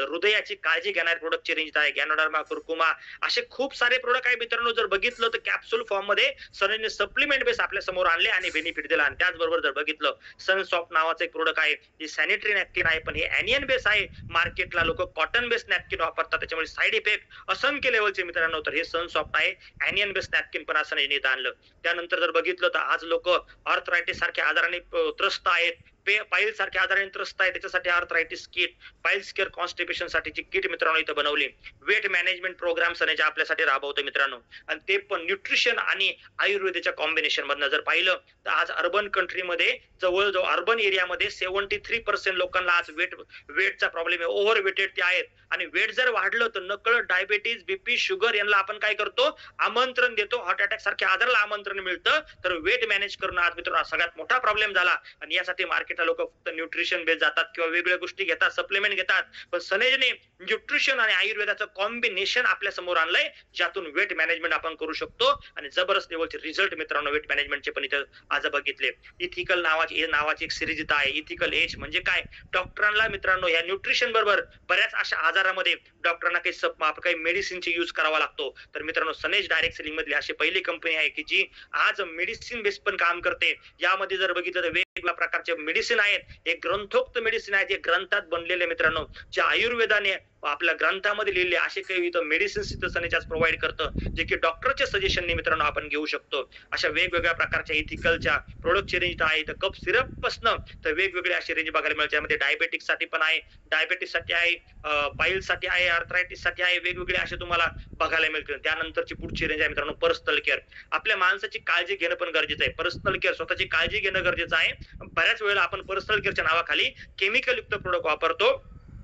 हृदयाची काळजी घेणाऱ्या प्रोडक्टची रेंज आहे. गॅनोडर्मा, कुर्कुमा, असे खूप सारे प्रोडक्ट आहे मित्रांनो. जर बघितलं तर कॅप्सूल फॉर्म मध्ये सनेजने सप्लिमेंट बेस आपल्या समोर आणले आणि बेनिफिट दिला. आणि त्याचबरोबर जर बघितलं सनसॉफ्ट नावाचं एक प्रोडक्ट आहे, जे सॅनिटरी नॅपकिन आहे, पण हे एनियन बेस आहे. मार्केटला लोक कॉटन बेस नॅपकिन वापरतात, त्याच्यामुळे साईड इफेक्ट असंख्य लेवलचे मित्रांनो. तर हे सनसॉफ्ट आहे, एनियन बेस नॅपकिन पण असं नाही आणलं. त्यानंतर जर बघितलं तर आज लोक आर्थरायटिस सारख्या आजाराने त्रस्त आहेत, पाईल सारख्या आजाराने त्रस्त आहे, त्याच्यासाठी arthritis kit, piles care constipation साठीची किट मित्रांनो इथं बनवली. वेट मॅनेजमेंट प्रोग्राम सनेज आपल्यासाठी राबवतो मित्रांनो, आणि ते पण न्यूट्रिशन आणि आयुर्वेदाच्या कॉम्बिनेशन मधनं जर पाहिलं तर आज अर्बन कंट्रीमध्ये जवळजवळ अर्बन एरियामध्ये 73% लोकांना आज वेटचा प्रॉब्लेम आहे, ओव्हर वेटेड ते आहेत. आणि वेट जर वाढलं तर नकळत डायबिटीज, बीपी, शुगर यांना आपण काय करतो, आमंत्रण देतो. हार्ट अटॅक सारख्या आजाराला आमंत्रण मिळतं. तर वेट मॅनेज करणं आज मित्रांनो सगळ्यात मोठा प्रॉब्लेम झाला. आणि यासाठी मार्केटला लोक फक्त न्यूट्रिशन बेस जातात किंवा वेगवेगळ्या गोष्टी घेतात, सप्लिमेंट घेतात. पण सनेजने न्यूट्रिशन आणि आयुर्वेदाचं कॉम्बिनेशन आपल्या समोर आणलंय, ज्यातून वेट मॅनेजमेंट आपण करू शकतो आणि जबरदस्त लेवलचे रिझल्ट मित्रांनो वेट मॅनेजमेंटचे पण इथं आज बघितले. इथिकल नावाची एक सिरीज इथं आहे. इथिकल एज म्हणजे काय, डॉक्टरांना मित्रांनो या न्यूट्रिशन बरोबर बऱ्याच अशा आजारामध्ये डॉक्टरांना काही मेडिसिनची यूज करावा लागतो. तर मित्रांनो सनेज डायरेक्ट सेलिंग मधली अशी पहिली कंपनी आहे की जी आज मेडिसिन बेस पण काम करते. यामध्ये जर बघितलं तर वेगवेगळ्या प्रकारचे मेडिसिन आहेत, हे ग्रंथोक्त मेडिसिन आहेत, हे ग्रंथात बनलेले मित्रांनो, जे आयुर्वेदाने आपल्या ग्रंथामध्ये लिहिले असे काही इथं मेडिसिन्स इथं सनेज आज प्रोव्हाइड करतं, जे की डॉक्टरच्या सजेशनने मित्रांनो आपण घेऊ शकतो. अशा वेगवेगळ्या प्रकारच्या इथिकलच्या प्रोडक्टची रेंज आहे. तर कप सिरप पासनं तर वेगवेगळे असे रेंज बघायला मिळते. त्यामध्ये डायबेटिक्स साठी पण आहे, डायबेटिस साठी आहे, पाईल्स साठी आहे, आर्थरायटिस साठी आहे, वेगवेगळे असे तुम्हाला बघायला मिळतील. त्यानंतरची पुढची रेंज आहे मित्रांनो पर्सनल केअर. आपल्या माणसाची काळजी घेणं पण गरजेचं आहे. पर्सनल केअर, स्वतःची काळजी घेणं गरजेचं आहे. बऱ्याच वेळेला आपण पर्सनल केअरच्या नावाखाली केमिकल युक्त प्रोडक्ट वापरतो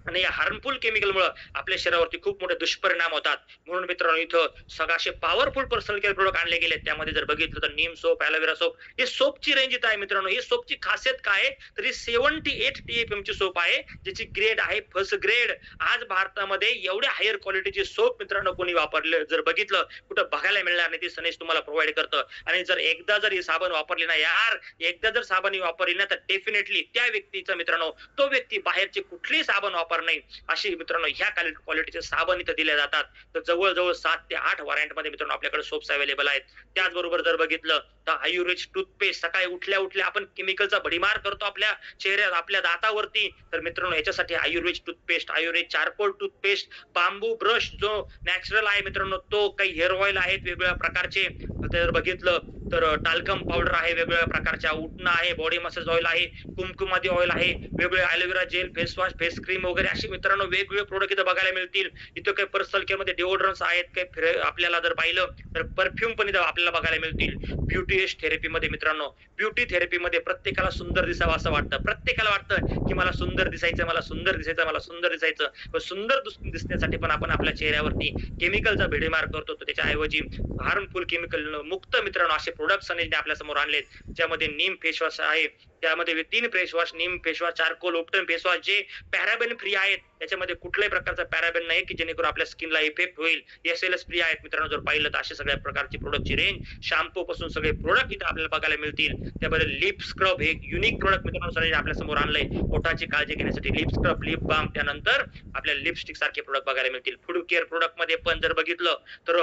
आणि या हार्मफुल केमिकलमुळे आपल्या शरीरावरती खूप मोठे दुष्परिणाम होतात. म्हणून मित्रांनो इथं सगळ्याशे पॉवरफुल पर्सनल केअर प्रोडक्ट आणले गेले. त्यामध्ये जर बघितलं तर नीम सोप, एलोवेरा सोप, हे सोपची रेंज इथं आहे मित्रांनो. ही सोपची खासियत काय आहे तर ही 78 TFM ची सोप आहे, ज्याची ग्रेड आहे फर्स्ट ग्रेड. आज भारतामध्ये एवढ्या हायर क्वालिटीची सोप मित्रांनो कोणी वापरले जर बघितलं कुठं बघायला मिळणार नाही. ती सनेज तुम्हाला प्रोव्हाइड करतं. आणि जर एकदा जर ही साबण वापरली ना यार, एकदा जर साबण वापरली ना तर डेफिनेटली त्या व्यक्तीचा मित्रांनो तो व्यक्ती बाहेरची कुठलीही साबण वापर नाही अशी मित्रांनो ह्या क्वालिटीचे साबण इथं दिले जातात. तर जवळजवळ 7 ते 8 व्हरायंट मध्ये मित्रांनो आपल्याकडे सोप्स अवेलेबल आहेत. त्याचबरोबर जर बघितलं तर आयुर्वेद टूथपेस्ट, सकाळी उठल्या उठल्या आपण केमिकलचा भडीमार करतो आपल्या चेहऱ्यात, आपल्या दातावरती. तर मित्रांनो याच्यासाठी Ayurveda toothpaste, Ayurveda charcoal toothpaste, bamboo brush जो नॅचरल आहे मित्रांनो तो, काही हेअर ऑइल आहेत वेगवेगळ्या प्रकारचे. जर बघितलं तर टाल्कम पावडर आहे वेगवेगळ्या प्रकारच्या, उटणं आहे, बॉडी मसाज ऑइल आहे, कुमकुमादी ऑइल आहे, वेगवेगळे aloe vera gel, face wash, face cream वगैरे असे मित्रांनो वेगवेगळे प्रोडक्ट इथं बघायला मिळतील. इथं काही पर्सनल केअर मध्ये डिओड्रन्स आहेत, काही आपल्याला जर पाहिलं तर परफ्यूम पण इथं आपल्याला बघायला मिळतील. ब्युटी थेरपी मध्ये मित्रांनो, ब्युटी थेरपी मध्ये प्रत्येकाला सुंदर दिसावं असं वाटतं. प्रत्येकाला वाटतं की मला सुंदर दिसायचं, मला सुंदर दिसायचं, मला सुंदर दिसायचं. पण सुंदर दिसण्यासाठी पण आपण आपल्या चेहऱ्यावरती केमिकलचा भडीमार करतो. तर त्याच्याऐवजी हार्मफुल केमिकल मुक्त मित्रांनो असे प्रोडक्ट सनेजने आपल्या समोर आणलेत. ज्यामध्ये नीम फेस वॉश आहे, त्यामध्ये 3 face wash, neem face wash, charcoal, ubtan face wash जे पॅराबेन फ्री आहेत. त्याच्यामध्ये कुठल्याही प्रकारचा पॅराबेन नाही की जेणेकरून आपल्या स्किनला इफेक्ट होईल. SLS फ्री आहेत मित्रांनो. जर पाहिलं तर अशा सगळ्या प्रकारची प्रोडक्टची रेंज, शॅम्पू पासून सगळे प्रोडक्ट इथं आपल्याला बघायला मिळतील. त्यामध्ये लिप स्क्रब हे युनिक प्रोडक्ट मित्रांनो सनेज आपल्या समोर आणलंय. पोटाची काळजी घेण्यासाठी लिप स्क्रब, लिप बाम, त्यानंतर आपल्याला लिपस्टिक सारखे प्रोडक्ट बघायला मिळतील. फूड केअर प्रोडक्ट मध्ये पण जर बघितलं तर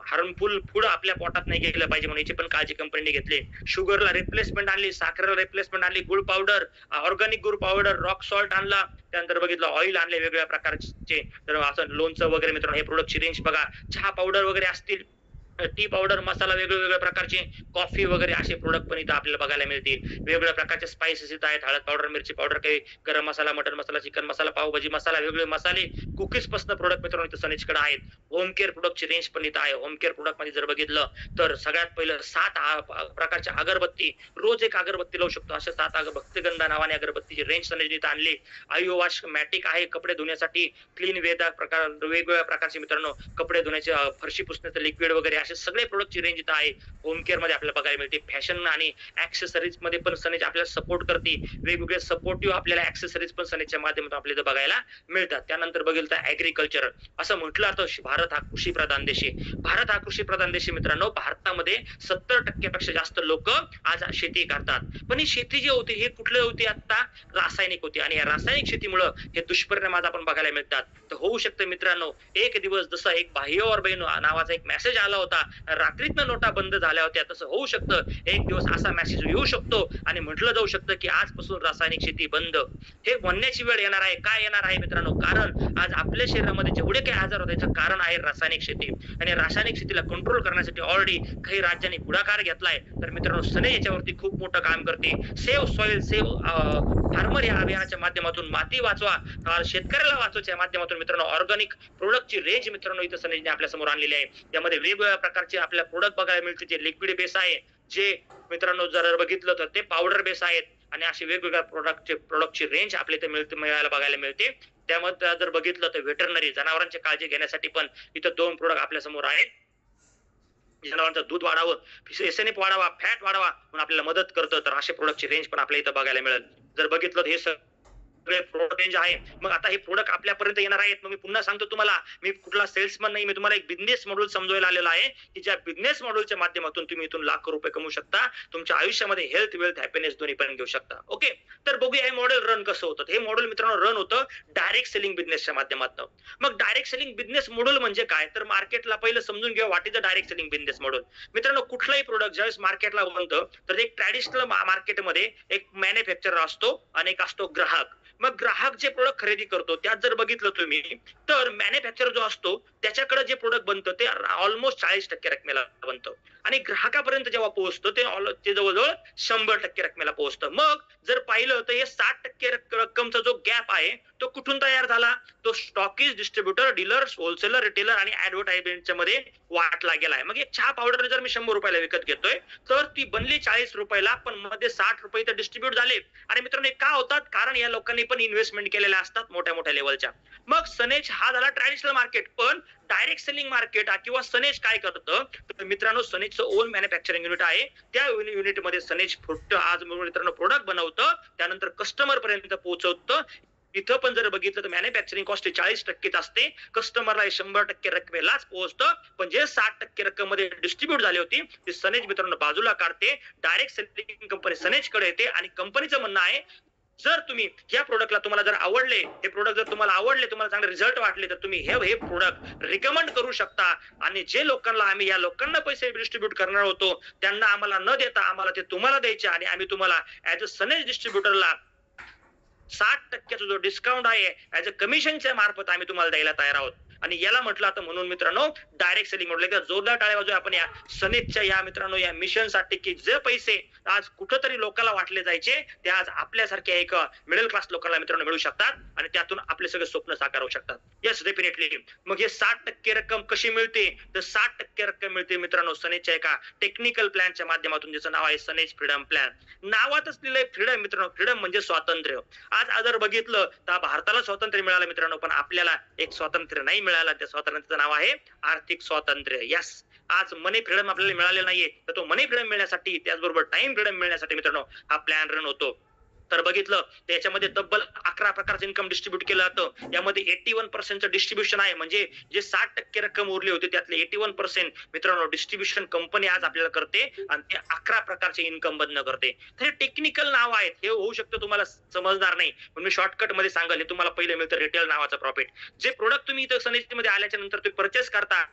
हार्मफुल फूड आपल्या पोटात नाही गेलं पाहिजे म्हणून याची पण काळजी कंपनीने घेतली. शुगरला रिप्लेसमेंट आणली, साखरेला रिप्लेसमेंट आणली, गुळ पावडर, ऑर्गॅनिक गुळ पावडर, रॉक सॉल्ट आणला. त्यानंतर बघितलं ऑइल आणले वेगवेगळ्या प्रकारचे. तर असं लोणचं वगैरे मित्रांनो हे प्रोडक्टची रेंज बघा. चहा पावडर वगैरे असतील, टी पावडर, मसाला वेगवेगळ्या प्रकारचे, कॉफी वगैरे असे प्रोडक्ट पण इथं आपल्याला बघायला मिळतील. वेगवेगळ्या प्रकारचे स्पाइसेस इथं आहेत, हळद पावडर, मिरची पावडर, काही गरम मसाला, मटन मसाला, चिकन मसाला, पावभाजी मसाला, वेगवेगळे मसाले, कुकीज पासून प्रोडक्ट मित्रांनो इथं सनेजकडे आहेत. होम केअर प्रोडक्टची रेंज पण इथं आहे. होम केअर प्रोडक्ट मध्ये जर बघितलं तर सगळ्यात पहिलं 7 प्रकारच्या अगरबत्ती, रोज एक अगरबत्ती लावू शकतो अशा 7 भक्तिगंधा नावाने अगरबत्तीची रेंज सनेजने इथं आणली. आयु वॉश मॅटिक आहे कपडे धुण्यासाठी, क्लीन वेदा प्रकार, वेगवेगळ्या प्रकारचे मित्रांनो कपडे धुण्याचे, फरशी पुसण्याचं लिक्विड वगैरे असे सगळे प्रोडक्टची रेंज इथं आहे. होम केअर मध्ये आपल्याला बघायला मिळते. फॅशन आणि ऍक्सेसरीज मध्ये पण सनेज आपल्याला सपोर्ट करते. वेगवेगळे सपोर्टिव्ह आपल्याला ऍक्सेसरीज पण सनेजच्या माध्यमातून आपल्याला बघायला मिळतात. त्यानंतर बघितलं तर ऍग्रिकल्चर, असं म्हटलं तर भारत हा कृषी प्रधान देश आहे. भारत हा कृषी प्रधान देश मित्रांनो. भारतामध्ये 70% पेक्षा जास्त लोक आज शेती करतात. पण ही शेती जी होती हे कुठली होती आता, रासायनिक होती. आणि या रासायनिक शेतीमुळे हे दुष्परिणाम आज आपण बघायला मिळतात. तर होऊ शकतं मित्रांनो एक दिवस जसं एक बाह्य और बहीण नावाचा एक मेसेज आला होता, रात्रीतनं नोटा बंद झाल्या होत्या, तसं होऊ शकतं एक दिवस असा मेसेज येऊ शकतो आणि म्हटलं जाऊ शकतं की आजपासून रासायनिक शेती बंद. हे म्हणण्याची वेळ येणार आहे. काय येणार आहे मित्रांनो, कारण आज आपल्या शरीरामध्ये जेवढे काही आजार होते त्याचं कारण आहे रासायनिक शेती. आणि रासायनिक शेतीला कंट्रोल करण्यासाठी ऑलरेडी काही राज्यांनी पुढाकार घेतलाय. तर मित्रांनो सनेज याच्यावरती खूप मोठं काम करते. सेव्ह सॉइल, सेव्ह फार्मर या अभियानाच्या माध्यमातून माती वाचवा, शेतकऱ्याला वाचवायच्या माध्यमातून मित्रांनो ऑर्गॅनिक प्रोडक्टची रेंज मित्रांनो इथं सनेजने आपल्या समोर आणलेली आहे. त्यामध्ये वेगवेगळ्या प्रकारचे आपल्या प्रोडक्ट बघायला मिळतील, जे लिक्विड बेस आहे, जे मित्रांनो जर बघितलं तर ते पावडर बेस आहेत. आणि अशी वेगवेगळ्या प्रोडक्टची रेंज आपल्या इथे मिळायला बघायला मिळते. त्यामध्ये जर बघितलं तर व्हेटरनरी, जनावरांची काळजी घेण्यासाठी पण इथं 2 प्रोडक्ट आपल्या समोर आहेत. जनावरांचं दूध वाढावं, एसएनएफ वाढावा, फॅट वाढावा म्हणून आपल्याला मदत करतं. तर अशा प्रोडक्टची रेंज पण आपल्या इथं बघायला मिळेल. जर बघितलं हे प्रोडक्ट रेंज आहे. मग आता हे प्रोडक्ट आपल्यापर्यंत येणार आहेत. मग मी पुन्हा सांगतो तुम्हाला, मी कुठला सेल्समन नाही, मी तुम्हाला एक बिझनेस मॉडेल समजवायला आलेला आहे की ज्या बिझनेस मॉडेलच्या माध्यमातून तुम्ही इथून लाख रुपये कमवू शकता. तुमच्या आयुष्यामध्ये हेल्थ, वेल्थ, हॅपीनेस दोन्ही पण घेऊ शकता. ओके, तर बघूया हे मॉडेल रन कसं होतं. हे मॉडेल मित्रांनो रन होतं डायरेक्ट सेलिंग बिझनेसच्या माध्यमातून. मग डायरेक्ट सेलिंग बिझनेस मॉडेल म्हणजे काय, तर मार्केटला पहिलं समजून घ्या what is the direct selling business model. मित्रांनो कुठलाही प्रोडक्ट ज्यावेळेस मार्केटला बनतं तर एक ट्रॅडिशनल मार्केटमध्ये एक मॅन्युफॅक्चरर असतो आणि एक असतो ग्राहक. मग ग्राहक जे प्रोडक्ट खरेदी करतो त्यात जर बघितलं तुम्ही तर मॅन्युफॅक्चरर जो असतो त्याच्याकडे जे प्रोडक्ट बनतं ते ऑलमोस्ट 40% रकमेला बनतं आणि ग्राहकापर्यंत जेव्हा पोहोचतं ते जवळजवळ 100% रकमेला पोहोचतं. मग जर पाहिलं तर हे 60% रक्कमचा जो गॅप आहे तो कुठून तयार झाला, तो स्टॉकीज, डिस्ट्रीब्युटर, डीलर्स, होलसेलर, रिटेलर आणि ऍडव्हर्टाइजमेंटच्या मध्ये वाटला गेलाय. मग एक चहा पावडर जर मी 100 रुपयाला विकत घेतोय तर ती बनली 40 रुपयाला, पण मध्ये 60 रुपये तर डिस्ट्रीब्यूट झाले. आणि मित्रांनो का होतात, कारण या लोकांनी पण इन्व्हेस्टमेंट केलेल्या असतात मोठ्या मोठ्या लेवलच्या. मग सनेज हा झाला ट्रॅडिशनल मार्केट. पण डायरेक्ट सेलिंग मार्केट किंवा सनेज काय करतं, तर मित्रांनो सनेजचं ओन मॅन्युफॅक्चरिंग युनिट आहे. त्या युनिटमध्ये सनेज आज मित्रांनो प्रोडक्ट बनवतं, त्यानंतर कस्टमर पर्यंत पोहोचवतं. इथं पण जर बघितलं तर मॅन्युफॅक्चरिंग कॉस्ट 40% असते, कस्टमरला 100% रकमेलाच पोहोचतं. पण जे 60% रक्कम मध्ये डिस्ट्रीब्यूट झाली होती ती सनेज मित्रांनो बाजूला काढते, डायरेक्ट सेलिंग कंपनी सनेजकडे येते. आणि कंपनीचं म्हणणं आहे जर तुम्ही या प्रोडक्टला तुम्हाला जर आवडले, हे प्रोडक्ट जर तुम्हाला आवडले, तुम्हाला चांगले रिझल्ट वाटले, तर तुम्ही हे प्रोडक्ट रिकमेंड करू शकता. आणि जे लोकांना आम्ही या लोकांना पैसे डिस्ट्रीब्यूट करणार होतो त्यांना आम्हाला न देता आम्हाला ते तुम्हाला द्यायचे आणि आम्ही तुम्हाला ऍज अ सनेज डिस्ट्रीब्युटरला 60% जो डिस्काउंट आहे ऍज अ कमिशनच्या मार्फत आम्ही तुम्हाला द्यायला तयार आहोत. आणि याला म्हटलं आता म्हणून मित्रांनो डायरेक्ट सेलिंग म्हटलं की जोरदार टाळ्या वाजवूया आपण या सनेजच्या या मित्रांनो या मिशनसाठी की जे पैसे आज कुठंतरी लोकांना वाटले जायचे ते आज आपल्यासारख्या एक मिडल क्लास लोकांना मित्रांनो मिळू शकतात आणि त्यातून आपले सगळे स्वप्न साकार होऊ शकतात. Yes definitely. मग हे 60% रक्कम कशी मिळते, तर 60% रक्कम मिळते मित्रांनो सनेजच्या एका टेक्निकल प्लॅनच्या माध्यमातून, ज्याचं नाव आहे सनेज फ्रीडम प्लॅन. नावातच लिहिलंय फ्रीडम मित्रांनो. फ्रीडम म्हणजे स्वातंत्र्य. आज जर बघितलं तर भारताला स्वातंत्र्य मिळालं मित्रांनो, पण आपल्याला एक स्वातंत्र्य नाही मिळालं. त्या स्वातंत्र्याचं नाव आहे आर्थिक स्वातंत्र्य. यस, आज मनी फ्रीडम आपल्याला मिळाले नाहीये, तर तो मनी फ्रीडम मिळण्यासाठी त्याचबरोबर टाइम फ्रीडम मिळण्यासाठी मित्रांनो हा प्लॅन रन होतो. तर बघितलं त्याच्यामध्ये तब्बल 11 प्रकारचं इन्कम डिस्ट्रीब्यूट केलं जातं. यामध्ये 81% डिस्ट्रीब्युशन आहे, म्हणजे जे 60% रक्कम उरली होती त्यातले 81% मित्रांनो डिस्ट्रीब्युशन कंपनी आज आपल्याला करते आणि ते 11 प्रकारचे इन्कम बंद करते. तर हे टेक्निकल नाव आहेत, हे होऊ शकतं तुम्हाला समजणार नाही, पण मी शॉर्टकट मध्ये सांगेल. तुम्हाला पहिले मिळतं रिटेल नावाचं प्रॉफिट. जे प्रोडक्ट तुम्ही इथं सनेजमध्ये आल्याच्या नंतर तुम्ही परचेस करता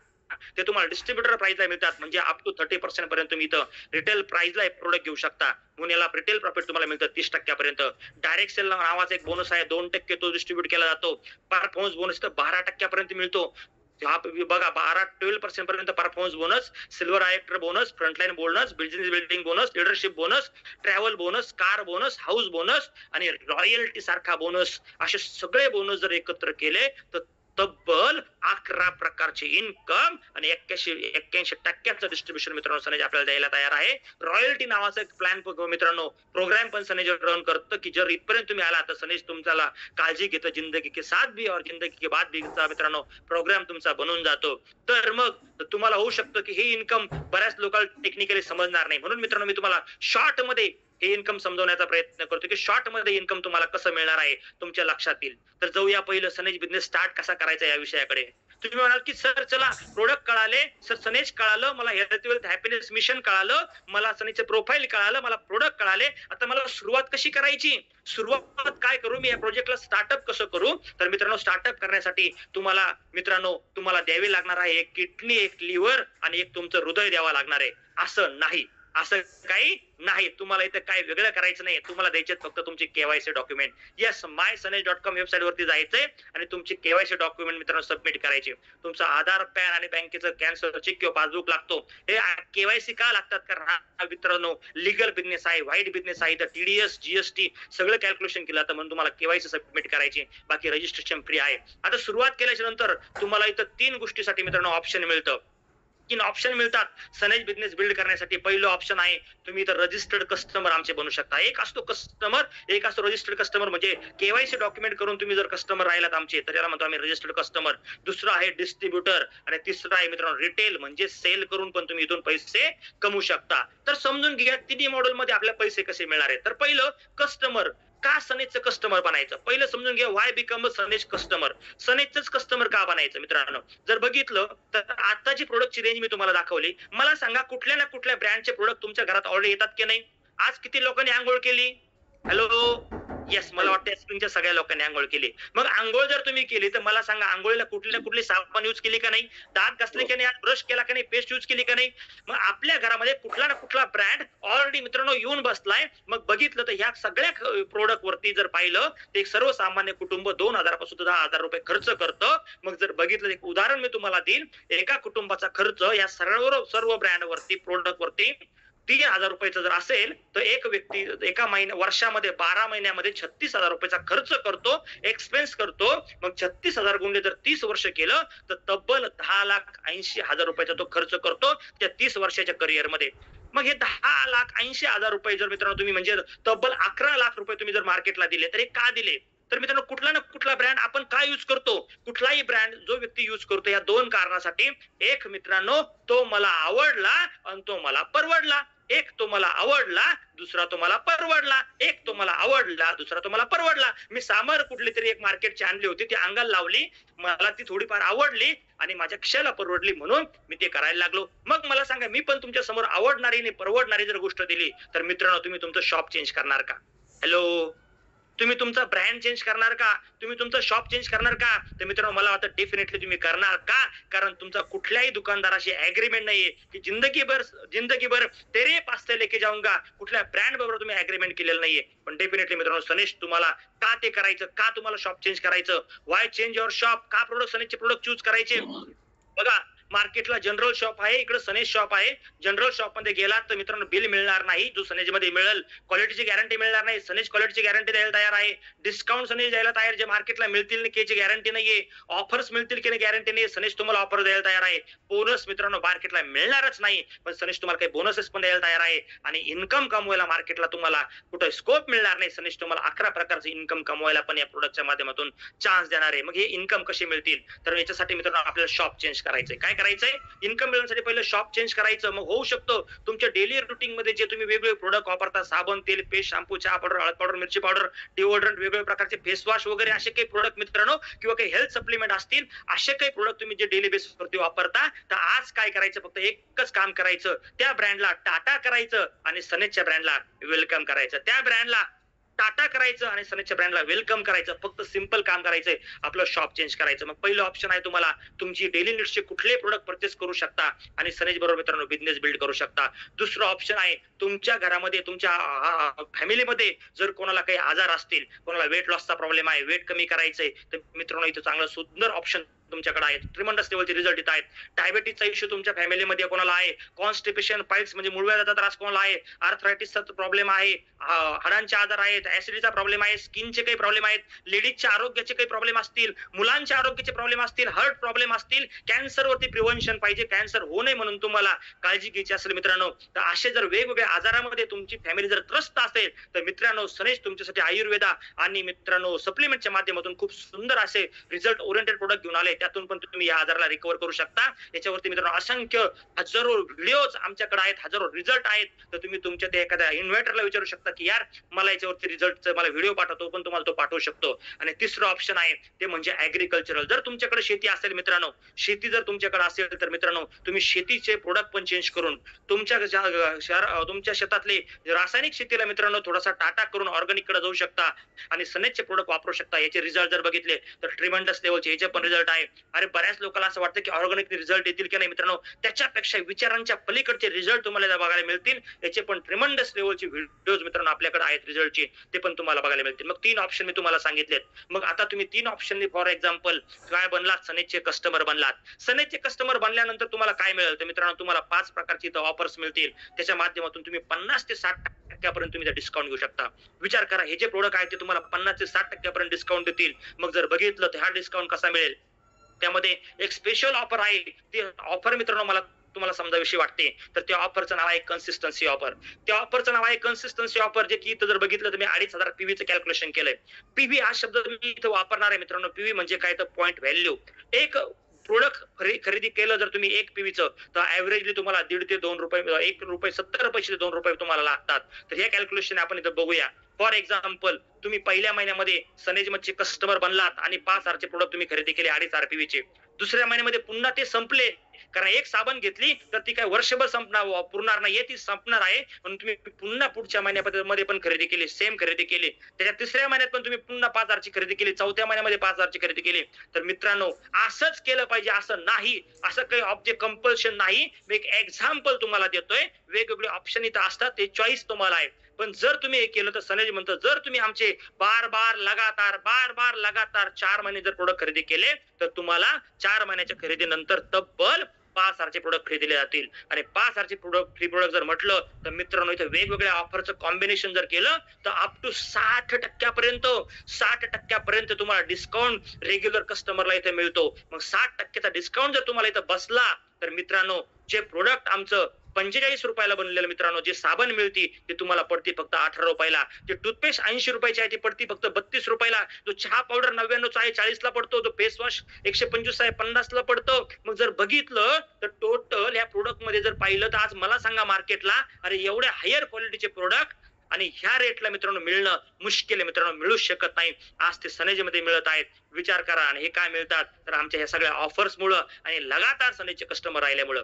ते तुम्हाला डिस्ट्रीब्युटर प्राइसला मिळतात, म्हणजे अप टू 30% पर्यंत तुम्ही इथं रिटेल प्राइसला एक प्रोडक्ट घेऊ शकता. म्हणून याला रिटेल प्रॉफिट तुम्हाला मिळतं 30% पर्यंत. डायरेक्ट सेल नावाचा एक बोनस आहे, 2% तो डिस्ट्रीब्यूट केला जातो. परफॉर्मन्स बोनस तर 12% पर्यंत मिळतो. बघा 12% पर्यंत परफॉर्मन्स बोनस, सिल्वर आयक्टर bonus, frontline bonus, business building bonus, leadership bonus, travel bonus, car bonus, house bonus आणि रॉयल्टी सारखा बोनस, असे सगळे बोनस जर एकत्र केले तर तब्बल 11 प्रकारचे इन्कम आणि 81% डिस्ट्रीब्युशन मित्रांनो सनेज आपल्याला द्यायला तयार आहे. रॉयल्टी नावाचा एक प्लॅन मित्रांनो प्रोग्राम पण सनेज रन करतं की जर इथपर्यंत तुम्ही आला तर सनेज तुमच्याला काळजी घेतं. जिंदगी के साथ भी और जिंदगी के बाद भी मित्रांनो प्रोग्राम तुमचा बनून जातो. तर मग तुम्हाला होऊ शकतं की हे इन्कम बऱ्याच लोकांना टेक्निकली समजणार नाही, म्हणून मित्रांनो मी तुम्हाला शॉर्ट मध्ये हे इन्कम समजवण्याचा प्रयत्न करतो की शॉर्ट मध्ये इन्कम तुम्हाला कसं मिळणार आहे तुमच्या लक्षात येईल. तर जाऊया पहिलं सनेज बिझनेस स्टार्ट कसा करायचा या विषयाकडे. तुम्ही म्हणाल की सर चला प्रोडक्ट कळाले, सर सनेज कळालं, मला हेल्थ वेल्थ हॅपीनेस मिशन कळालं, मला सनेजचे प्रोफाईल कळालं, मला प्रोडक्ट कळाले, आता मला सुरुवात कशी करायची, सुरुवात काय करू, मी या प्रोजेक्टला स्टार्टअप कसं करू. तर मित्रांनो स्टार्टअप करण्यासाठी तुम्हाला तुम्हाला द्यावे लागणार आहे एक किडनी, एक लिव्हर आणि एक तुमचं हृदय द्यावं लागणार आहे. असं नाही, असं काही नाही. तुम्हाला इथं काय वेगळं करायचं नाही, तुम्हाला द्यायचे फक्त तुमचे KYC document. Yes, mySanej.com website वरती जायचंय आणि तुमचे केवायसी डॉक्युमेंट मित्रांनो सबमिट करायचे. तुमचा आधार, पॅन आणि बँकेचं कॅन्सर चेक किंवा पासबुक लागतो. हे केवायसी का लागतात, कारण हा मित्रांनो लिगल बिझनेस आहे, व्हाईट बिझनेस आहे. तर TDS GST सगळं कॅल्क्युलेशन केलं जातं, म्हणून तुम्हाला केवायसी सबमिट करायची. बाकी रजिस्ट्रेशन फ्री आहे. आता सुरुवात केल्याच्या नंतर तुम्हाला इथं 3 गोष्टीसाठी मित्रांनो ऑप्शन मिळतं. 3 ऑप्शन मिळतात सनेज बिझनेस बिल्ड करण्यासाठी. पहिलं ऑप्शन आहे तुम्ही इथं रजिस्टर्ड कस्टमर आमचे बनू शकता. एक असतो कस्टमर, एक असतो रजिस्टर्ड कस्टमर, म्हणजे केवायसी डॉक्युमेंट करून तुम्ही जर कस्टमर राहिलात आमचे तर याला म्हणतो आम्ही रजिस्टर्ड कस्टमर. दुसरं आहे डिस्ट्रीब्युटर आणि तिसरं आहे मित्रांनो रिटेल, म्हणजे सेल करून पण तुम्ही इथून पैसे कमवू शकता. तर समजून घ्या तिन्ही मॉडेल मध्ये आपल्याला पैसे कसे मिळणार आहेत. तर पहिलं कस्टमर, का सनेजचं कस्टमर बनायचं, पहिलं समजून घ्या वाय बिकम अ सनेज कस्टमर. सनेजच कस्टमर का बनायचं मित्रांनो, जर बघितलं तर आताची प्रोडक्टची रेंज मी तुम्हाला दाखवली. मला सांगा कुठल्या ना कुठल्या ब्रँडचे प्रोडक्ट तुमच्या घरात ऑर्डर येतात की नाही. आज किती लोकांनी आंघोळ केली, हॅलो, येस मला वाटतं स्क्रीनच्या सगळ्या लोकांनी आंघोळ केली. मग आंघोळ जर तुम्ही केली तर मला सांगा आंघोळीला कुठली साबण यूज केली का नाही, दात घासले की नाही, ब्रश केला का नाही, पेस्ट यूज केली का नाही. मग आपल्या घरामध्ये कुठला ना कुठला ब्रँड ऑलरेडी मित्रांनो येऊन बसलाय. मग बघितलं तर ह्या सगळ्या प्रोडक्ट वरती जर पाहिलं तर एक सर्वसामान्य कुटुंब 2,000 पासून 10,000 रुपये खर्च करतं. मग जर बघितलं एक उदाहरण मी तुम्हाला देईल, एका कुटुंबाचा खर्च या सर्व ब्रँड वरती प्रोडक्ट वरती 3,000 रुपयाचा जर असेल तर एक व्यक्ती एका वर्षामध्ये 12 महिन्यामध्ये 36,000 रुपयाचा खर्च करतो, एक्सपेन्स करतो. मग 36,000 गुणिले जर 30 वर्ष केलं तर तब्बल 10,80,000 रुपयाचा तो खर्च करतो त्या 30 वर्षाच्या करिअर मध्ये. मग हे 10,80,000 रुपये जर मित्रांनो तुम्ही म्हणजे तब्बल 11 लाख रुपये तुम्ही जर मार्केटला दिले तर हे का दिले, तर मित्रांनो कुठला ना कुठला ब्रँड आपण का युज करतो, कुठलाही ब्रँड जो व्यक्ती युज करतो या दोन कारणासाठी. एक मित्रांनो तो मला आवडला आणि तो मला परवडला. एक तो मला आवडला, दुसरा तो मला परवडला. एक तो मला आवडला, दुसरा तो मला परवडला. मी सामर कुठली तरी एक मार्केटची आणली होती, ती अंगाला लावली, मला ती थोडीफार आवडली आणि माझ्या खिशाला परवडली म्हणून मी ते करायला लागलो. मग मला सांगा, मी पण तुमच्या समोर आवडणारी आणि परवडणारी जर गोष्ट दिली तर मित्रांनो तुम्ही तुमचं शॉप चेंज करणार का? हॅलो, तुम्ही तुमचा ब्रँड चेंज करणार का? तुम्ही तुमचं शॉप चेंज करणार का? तर मित्रांनो मला वाटतं डेफिनेटली तुम्ही करणार का? कारण तुमचा कुठल्याही दुकानदाराशी ऍग्रीमेंट नाहीये की जिंदगीभर तेरे पास से लेके जाऊंगा. कुठल्या ब्रँड बरोबर तुम्ही ऍग्रीमेंट केलेलं नाहीये. पण डेफिनेटली मित्रांनो सनेश तुम्हाला का ते करायचं, का तुम्हाला शॉप चेंज करायचं, वाय चेंज युअर शॉप, का प्रोडक्ट सनेशचे प्रोडक्ट चूज करायचे. बघा मार्केटला जनरल शॉप आहे, इकडे सनेज शॉप आहे. जनरल शॉप मध्ये गेलात तर मित्रांनो बिल मिळणार नाही, जो सनेज मध्ये मिळेल. क्वालिटीची गॅरंटी मिळणार नाही, सनेज क्वालिटीची गॅरंटी द्यायला तयार आहे. डिस्काउंट सनेज द्यायला तयार, जे मार्केटला मिळतील नाही याची गॅरंटी नाहीये. ऑफर्स मिळतील की नाही गॅरंटी नाही, सनेज तुम्हाला ऑफर द्यायला तयार आहे. बोनस मित्रांनो मार्केटला मिळणारच नाही, पण सनेज तुम्हाला काही बोनसेस पण द्यायला तयार आहे. आणि इन्कम कमवायला मार्केटला तुम्हाला कुठे स्कोप मिळणार नाही, सनेज तुम्हाला 11 प्रकारचे इन्कम कमवायला पण या प्रोडक्टच्या माध्यमातून चान्स देणार आहे. मग हे इन्कम कसे मिळतील, तर याच्यासाठी मित्रांनो आपल्याला शॉप चेंज करायचंय. काय करायचंय, इन्कम मिळवण्यासाठी पहिलं शॉप चेंज करायचं. मग होऊ शकतं तुमच्या डेली रुटीन मध्ये जे तुम्ही वेगवेगळे प्रोडक्ट वापरता, साबण, तेल, पेस्ट, शॅम्पू, चहा पावडर, हळद पावडर, मिरची पावडर, डिओड्रंट, वेगवेगळ्या प्रकारचे फेस वॉश वगैरे असे काही प्रोडक्ट मित्रांनो किंवा काही हेल्थ सप्लिमेंट असतील, असे काही प्रोडक्ट तुम्ही जे डेली बेसिस वरती वापरता, तर आज काय करायचं, फक्त एकच काम करायचं, त्या ब्रँडला टाटा करायचं आणि सनेजच्या ब्रँडला वेलकम करायचं. त्या ब्रँडला टाटा करायचं आणि सनेजच्या ब्रँडला वेलकम करायचं. फक्त सिंपल काम करायचंय, आपलं शॉप चेंज करायचं. मग पहिलं ऑप्शन आहे तुम्हाला तुमची डेली नीड्सचे कुठले प्रोडक्ट परचेस करू शकता आणि सनेज बरोबर मित्रांनो बिझनेस बिल्ड करू शकता. दुसरं ऑप्शन आहे तुमच्या घरामध्ये, तुमच्या फॅमिलीमध्ये जर कोणाला काही आजार असतील, कोणाला वेट लॉसचा प्रॉब्लेम आहे, वेट कमी करायचंय, तर मित्रांनो इथं चांगलं सुंदर ऑप्शन तुमच्याकडे आहेत. ट्रिमंडस लेवलचे रिझल्ट येत आहेत. डायबिटीसचा इश्यू तुमच्या फॅमिलीमध्ये कोणाला आहे, कॉन्स्टिपेशन, पाईल्स म्हणजे मुळव्याधाचा त्रास कोणाला आहे, आर्थरायटिसचा प्रॉब्लेम आहे, हाडांचे आजार आहेत, ऍसिडिटीचा प्रॉब्लेम आहे, स्किनचे काही प्रॉब्लेम आहेत, लेडीजच्या आरोग्याचे काही प्रॉब्लेम असतील, मुलांच्या आरोग्याचे प्रॉब्लेम असतील, हार्ट प्रॉब्लेम असतील, कॅन्सरवरती प्रिव्हेन्शन पाहिजे, कॅन्सर होऊ नये म्हणून तुम्हाला काळजी घ्यायची असेल मित्रांनो, तर असे जर वेगवेगळ्या आजारामध्ये तुमची फॅमिली जर त्रस्त असेल तर मित्रांनो सनेज तुमच्यासाठी आयुर्वेदा आणि मित्रांनो सप्लिमेंटच्या माध्यमातून खूप सुंदर असे रिझल्ट ओरिएंटेड प्रोडक्ट घेऊन आले. त्यातून पण तुम्ही या आजाराला रिकव्हर करू शकता. याच्यावरती मित्रांनो असंख्य हजारो व्हिडिओज आमच्याकडे आहेत, हजारो रिझल्ट आहेत. तर तुम्ही तुमच्या ते एखाद्या इन्व्हेटरला विचारू शकता की यार मला याच्यावरती रिझल्टचा मला व्हिडिओ पाठवतो, पण तुम्हाला तो पाठवू शकतो. आणि तिसरं ऑप्शन आहे ते म्हणजे ऍग्रिकल्चरल. जर तुमच्याकडे शेती असेल मित्रांनो, शेती जर तुमच्याकडे असेल तर मित्रांनो तुम्ही शेतीचे प्रोडक्ट पण चेंज करून तुमच्या शेतातले रासायनिक शेतीला मित्रांनो थोडासा टाटा करून ऑर्गॅनिक कडे जाऊ शकता आणि सनेजचे प्रोडक्ट वापरू शकता. याचे रिझल्ट जर बघितले तर ट्रिमंडस लेवलचे याचे पण रिझल्ट आहे. अरे बऱ्याच लोकांना असं वाटतं की ऑर्गॅनिक रिझल्ट येतील की नाही मित्रांनो, त्याच्यापेक्षा विचारांच्या पलीकडचे रिझल्ट तुम्हाला बघायला मिळतील. याचे पण ट्रिमंडस लेवलचे व्हिडिओज मित्रांनो आपल्याकडे आहेत रिझल्टचे, ते पण तुम्हाला बघायला मिळतील. मग 3 ऑप्शन मी तुम्हाला सांगितलेत. मग आता तुम्ही 3 ऑप्शननी फॉर एक्झाम्पल काय बनलात, सनेजचे कस्टमर बनलात. सनेजचे कस्टमर बनल्यानंतर तुम्हाला काय मिळेल तर मित्रांनो तुम्हाला 5 प्रकारची इथं ऑफर्स मिळतील. त्याच्या माध्यमातून तुम्ही 50 ते 60% तुम्ही डिस्काउंट घेऊ शकता. विचार करा, हे जे प्रोडक्ट आहे ते तुम्हाला 50 ते 60% डिस्काउंट देतील. मग जर बघितलं तर हा डिस्काउंट कसा मिळेल, त्यामध्ये एक स्पेशल ऑफर आहे. ती ऑफर मित्रांनो मला तुम्हाला समजाविषयी वाटते, तर त्या ऑफरचं नाव आहे कन्सिस्टन्सी ऑफर. त्या ऑफरचं नाव आहे कन्सिस्टन्सी ऑफर, जे की इथं जर बघितलं तर मी 2,500 पीव्हीचं कॅल्क्युलेशन केलंय. पीव्ही हा शब्द मी इथं वापरणार आहे मित्रांनो. पीव्ही म्हणजे काय तर पॉईंट व्हॅल्यू. एक प्रोडक्ट खरेदी केलं जर तुम्ही 1 पीव्हीचं, तर ऍव्हरेजली तुम्हाला 1.5 ते 2 रुपये, 1 रुपये 70 पैसे ते 2 रुपये तुम्हाला लागतात. तर हे कॅल्क्युलेशन आपण इथं बघूया. फॉर एक्झाम्पल तुम्ही पहिल्या महिन्यामध्ये सनेजमध्ये कस्टमर बनलात आणि 5,000 चे प्रोडक्ट तुम्ही खरेदी केले 2.5 पीव्हीचे. दुसऱ्या महिन्यामध्ये पुन्हा ते संपले, कारण एक साबण घेतली तर ती काय वर्षभर पुरणार नाहीये, ती संपणार आहे. म्हणून तुम्ही पुन्हा पुढच्या महिन्यामध्ये पण खरेदी केली, सेम खरेदी केली. त्याच्या तिसऱ्या महिन्यात पण तुम्ही पुन्हा 5,000 ची खरेदी केली, चौथ्या महिन्यामध्ये 5,000 ची खरेदी केली. तर मित्रांनो असंच केलं पाहिजे असं नाही, असं काही ऑब्जेक्ट कंपल्शन नाही. मी एक एक्झाम्पल तुम्हाला देतोय. वेगवेगळे ऑप्शन इथं असतात, ते चॉईस तुम्हाला आहे. पण जर तुम्ही हे केलं तर सनेज म्हणतं जर तुम्ही आमचे बार बार लगातार 4 महिने जर प्रोडक्ट खरेदी केले तर तुम्हाला 4 महिन्याच्या खरेदीनंतर तब्बल 5,000 चे प्रोडक्ट खरेदले जातील. आणि 5,000 चे फ्री प्रोडक्ट जर म्हटलं तर मित्रांनो इथे वेगवेगळ्या ऑफरचं कॉम्बिनेशन जर केलं तर अप टू 60% तुम्हाला डिस्काउंट रेग्युलर कस्टमरला इथे मिळतो. मग 60%चा डिस्काउंट जर तुम्हाला इथं बसला तर मित्रांनो जे प्रोडक्ट आमचं 45 रुपयाला बनलेलं मित्रांनो जे साबण मिळते ते तुम्हाला पडते फक्त 18 रुपयाला, जे टूथपेस्ट 80 रुपयाची आहे ती पडते फक्त 32 रुपयाला, जो चहा पावडर 99 आहे 40 ला पडतो, जो फेस वॉश 125 आहे 50 ला पडतो. मग जर बघितलं तर टोटल या प्रोडक्ट मध्ये जर पाहिलं तर आज मला सांगा मार्केटला अरे एवढे हायर क्वालिटीचे प्रोडक्ट आणि ह्या रेटला मित्रांनो मिळणं मुश्किल आहे मित्रांनो, मिळूच शकत नाही. आज ते सनेजमध्ये मिळत आहेत. विचार करा आणि हे काय मिळतात तर आमच्या ह्या सगळ्या ऑफर्स मुळे आणि लगातार सनेजचे कस्टमर राहिल्यामुळं.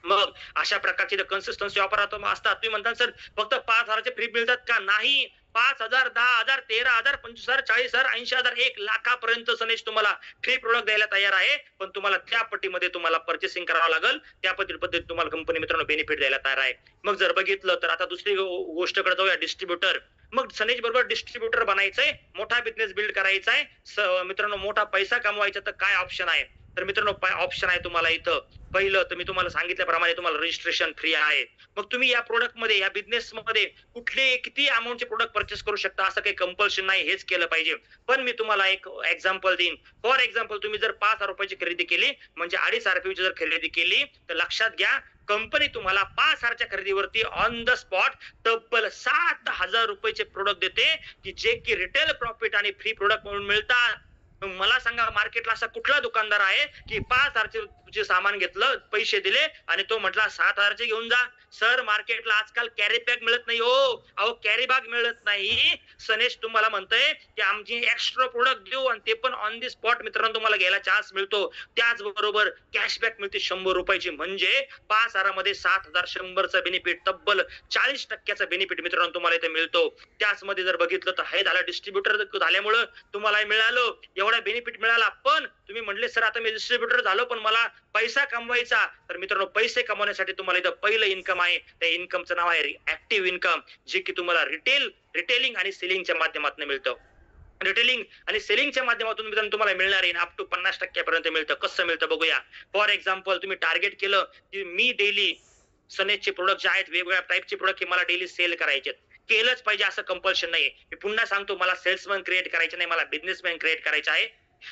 मग अशा प्रकारची कन्सिस्टन्सी ऑफर असतात. तुम्ही म्हणता सर फक्त 5,000चे फ्री मिळतात का? नाही, 5,000, 10,000, 13,000, 25,000, 40,000, 80,000, 1,00,000पर्यंत सनेज तुम्हाला फ्री प्रोडक्ट द्यायला तयार आहे. पण तुम्हाला त्या पट्टीमध्ये तुम्हाला पर्चेसिंग करावं लागेल. त्या पद्धतीने तुम्हाला कंपनी मित्रांनो बेनिफिट द्यायला तयार आहे. मग जर बघितलं तर आता दुसरी गोष्टकडे जाऊया, डिस्ट्रीब्युटर. मग सनेज बरोबर डिस्ट्रीब्युटर बनायचंय, मोठा बिझनेस बिल्ड करायचा आहे मित्रांनो, मोठा पैसा कमवायचा तर काय ऑप्शन आहे? तर मित्रांनो ऑप्शन आहे तुम्हाला इथं. पहिलं तर मी तुम्हाला सांगितल्याप्रमाणे तुम्हाला रजिस्ट्रेशन फ्री आहे. मग तुम्ही या प्रोडक्ट मध्ये या बिझनेस मध्ये कुठले किती अमाऊंटचे प्रोडक्ट परचेस करू शकता, असं काही कंपल्शन नाही, हेच केलं पाहिजे. पण मी तुम्हाला एक एक्झाम्पल देईन. फॉर एक्झाम्पल तुम्ही जर 5,000 रुपयाची खरेदी केली म्हणजे 2.5 RPची जर खरेदी केली तर लक्षात घ्या कंपनी तुम्हाला 5,000च्या खरेदीवरती ऑन द स्पॉट तब्बल 7,000 रुपयाचे प्रोडक्ट देते की जे की रिटेल प्रॉफिट आणि फ्री प्रोडक्ट म्हणून मिळतात. मला सांगा मार्केटला असा कुठला दुकानदार आहे की 5,000चे सामान घेतलं, पैसे दिले आणि तो म्हटला 7,000चे घेऊन जा? सर मार्केटला आजकाल कॅरी बॅग मिळत नाही हो, अहो कॅरी बॅग मिळत नाही. सनेज तुम्हाला म्हणतोय की आमची एक्स्ट्रा प्रोडक्ट देऊ आणि ते पण ऑन दी स्पॉट मित्रांनो तुम्हाला घ्यायला चान्स मिळतो. त्याचबरोबर कॅशबॅक मिळते 100 रुपयाची, म्हणजे 5,000मध्ये 7,000 100चा बेनिफिट, तब्बल 40% बेनिफिट मित्रांनो तुम्हाला इथे मिळतो. त्याच मध्ये जर बघितलं तर हे झालं डिस्ट्रीब्युटर झाल्यामुळं तुम्हाला मिळालं, एवढा बेनिफिट मिळाला. पण तुम्ही म्हणले सर आता मी डिस्ट्रीब्युटर झालो पण मला पैसा कमवायचा, तर मित्रांनो पैसे कमवण्यासाठी तुम्हाला इथं पहिलं इन्कम आहे. त्या इन्कमचं नाव आहे ऍक्टिव्ह इन्कम, जे की तुम्हाला रिटेलिंग आणि सेलिंगच्या माध्यमातून मिळतं. रिटेलिंग आणि सेलिंगच्या माध्यमातून मित्रांनो तुम्हाला मिळणार आहे अप टू 50% पर्यंत मिळतं. कसं मिळतं बघूया. फॉर एक्झाम्पल तुम्ही टार्गेट केलं की मी डेली सनेजचे प्रोडक्ट जे आहेत वेगवेगळ्या टाईपचे प्रोडक्ट हे मला डेली सेल करायचे, केलंच पाहिजे असं कंपल्शन नाहीये. मी पुन्हा सांगतो, मला सेल्समॅन क्रिएट करायचे नाही, मला बिझनेसमॅन क्रिएट करायचा आहे.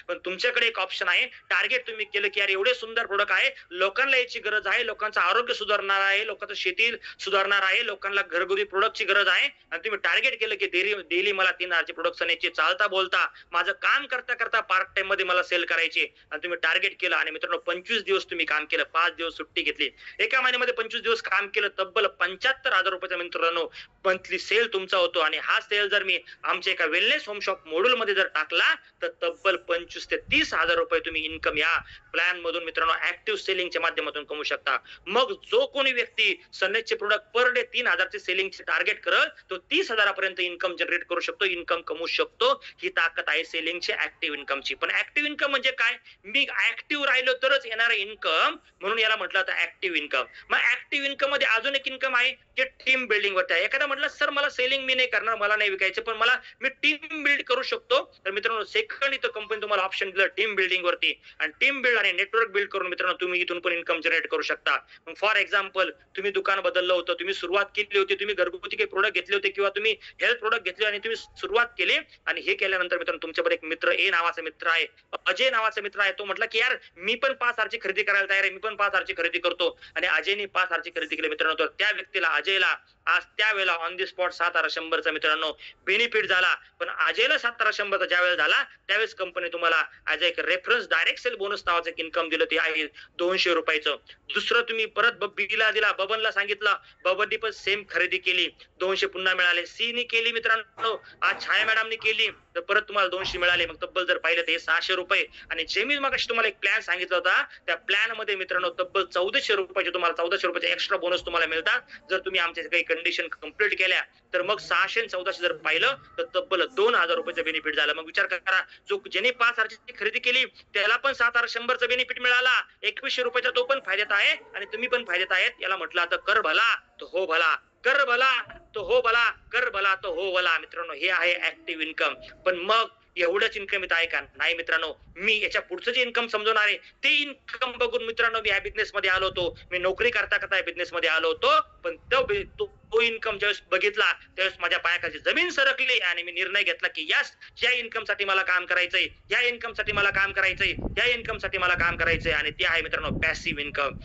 पण तुमच्याकडे एक ऑप्शन आहे. टार्गेट तुम्ही केलं की यार एवढे सुंदर प्रोडक्ट आहे, लोकांना याची गरज आहे, लोकांचं आरोग्य सुधारणार आहे, लोकांचं शेती सुधारणार आहे, लोकांना घरगुती प्रोडक्टची गरज आहे आणि तुम्ही टार्गेट केलं की डेली मला 3,000चे प्रोडक्ट सनेजचे चालता बोलता माझं काम करता करता पार्ट टाइम मध्ये मला सेल करायचे आणि तुम्ही टार्गेट केलं. आणि मित्रांनो 25 दिवस तुम्ही काम केलं, 5 दिवस सुट्टी घेतली, एका महिन्यामध्ये 25 दिवस काम केलं, तब्बल 75,000 रुपयाचा मित्रांनो मंथली सेल तुमचा होतो. आणि हा सेल जर मी आमच्या एका वेलनेस होम शॉप मॉड्यूल मध्ये जर टाकला तर तब्बल 25 ते 30,000 रुपये तुम्ही इन्कम या प्लॅन मधून मित्रांनो ऍक्टिव्ह सेलिंगच्या माध्यमातून कमवू शकता. मग जो कोणी व्यक्ती सनेजचे प्रोडक्ट पर डे 3,000चे सेलिंगचे टार्गेट करल तो 30,000पर्यंत इन्कम जनरेट करू शकतो, इन्कम कमवू शकतो. ही ताकद आहे सेलिंगची ऍक्टिव्ह इन्कमची. पण ऍक्टिव्ह इन्कम म्हणजे काय? मी ऍक्टिव्ह राहिलो तरच येणार इन्कम, म्हणून याला म्हटलं जातं ऍक्टिव्ह इन्कम. मग ऍक्टिव्ह इन्कम मध्ये अजून एक इन्कम आहे जे टीम बिल्डिंग वरती आहे. एखादा म्हटलं सर मला सेलिंग मी नाही करणार, मला नाही विकायचं, पण मी टीम बिल्ड करू शकतो. तर मित्रांनो सेकंड इथं कंपनी तुम्हाला ऑप्शन दिलं टीम बिल्डिंग वरती. आणि टीम बिल्ड आणि नेटवर्क बिल्ड करून मित्रांनो तुम्ही इथून पण इन्कम जनरेट करू शकता. मग फॉर एक्झाम्पल तुम्ही दुकान बदललं होतं, तुम्ही सुरुवात केली होती, तुम्ही घरगुती काही प्रोडक्ट घेतले होते किंवा तुम्ही हेल्थ प्रोडक्ट घेतले आणि तुम्ही सुरुवात केली आणि हे केल्यानंतर मित्रांनो तुमच्याकडे एक मित्र ए नावाचा मित्र आहे, अजय नावाचा मित्र आहे. तो म्हटला की यार मी पण 5,000ची खरेदी करायला तयार आहे, मी पण 5,000ची खरेदी करतो. आणि अजयने 5,000ची खरेदी केली मित्रांनो. तर त्या व्यक्तीला अजयला आज त्यावेळेला ऑन दी स्पॉट 7,100चा मित्रांनो बेनिफिट झाला. पण अजयला 7,100चा ज्यावेळेस झाला त्यावेळेस कंपनी तुम्हाला आज एक रेफरन्स डायरेक्ट सेल बोनस नावाचं एक इन्कम दिलं, ते आहे 200 रुपयाचं. दुसरं तुम्ही परत बबीला दिला, बबनला सांगितलं, बबननी पण सेम खरेदी केली, 200 पुन्हा मिळाले. सी नी केली मित्रांनो, आज छाया मॅडमनी केली तर परत तुम्हाला 200 मिळाले. मग तब्बल जर पाहिलं तर 600 रुपये. आणि जे मी मगाशी तुम्हाला एक प्लॅन सांगितला होता त्या प्लॅन मध्ये मित्रांनो तब्बल 1,400 रुपयाचे तुम्हाला 1,400 रुपयाचे एक्स्ट्रा बोनस तुम्हाला मिळतात जर तुम्ही आमच्या काही कंडिशन कंप्लीट केल्या. तर मग 600 आणि 1,400 जर पाहिलं तर तब्बल 2,000 रुपयाचं बेनिफिट झालं. मग विचार करा, जो ज्याने 5,000ची खरेदी केली त्याला पण 7,100चा बेनिफिट मिळाला, 2,100 रुपयाचा तो पण फायद्यात आहे आणि तुम्ही पण फायद्यात आहेत. याला म्हटलं आता कर भला तो हो भला, कर भला तो हो भला, कर भला तो हो भला. मित्रांनो हे आहे ऍक्टिव्ह इन्कम. पण मग एवढंच इन्कम येत आहे का? नाही मित्रांनो, मी याच्या पुढचं जे इन्कम समजवणार आहे ते इन्कम बघून मित्रांनो मी या बिझनेस मध्ये आलो होतो. मी नोकरी करता करता या बिझनेस मध्ये आलो होतो. पण तो इन्कम ज्यावेळेस बघितला त्यावेळेस माझ्या पायाखाली जमीन सरकली आणि मी निर्णय घेतला की यस, या इन्कम साठी मला काम करायचंय, या इन्कम साठी मला काम करायचंय, या इन्कम साठी मला काम करायचंय. आणि ते आहे मित्रांनो पॅसिव्ह इन्कम.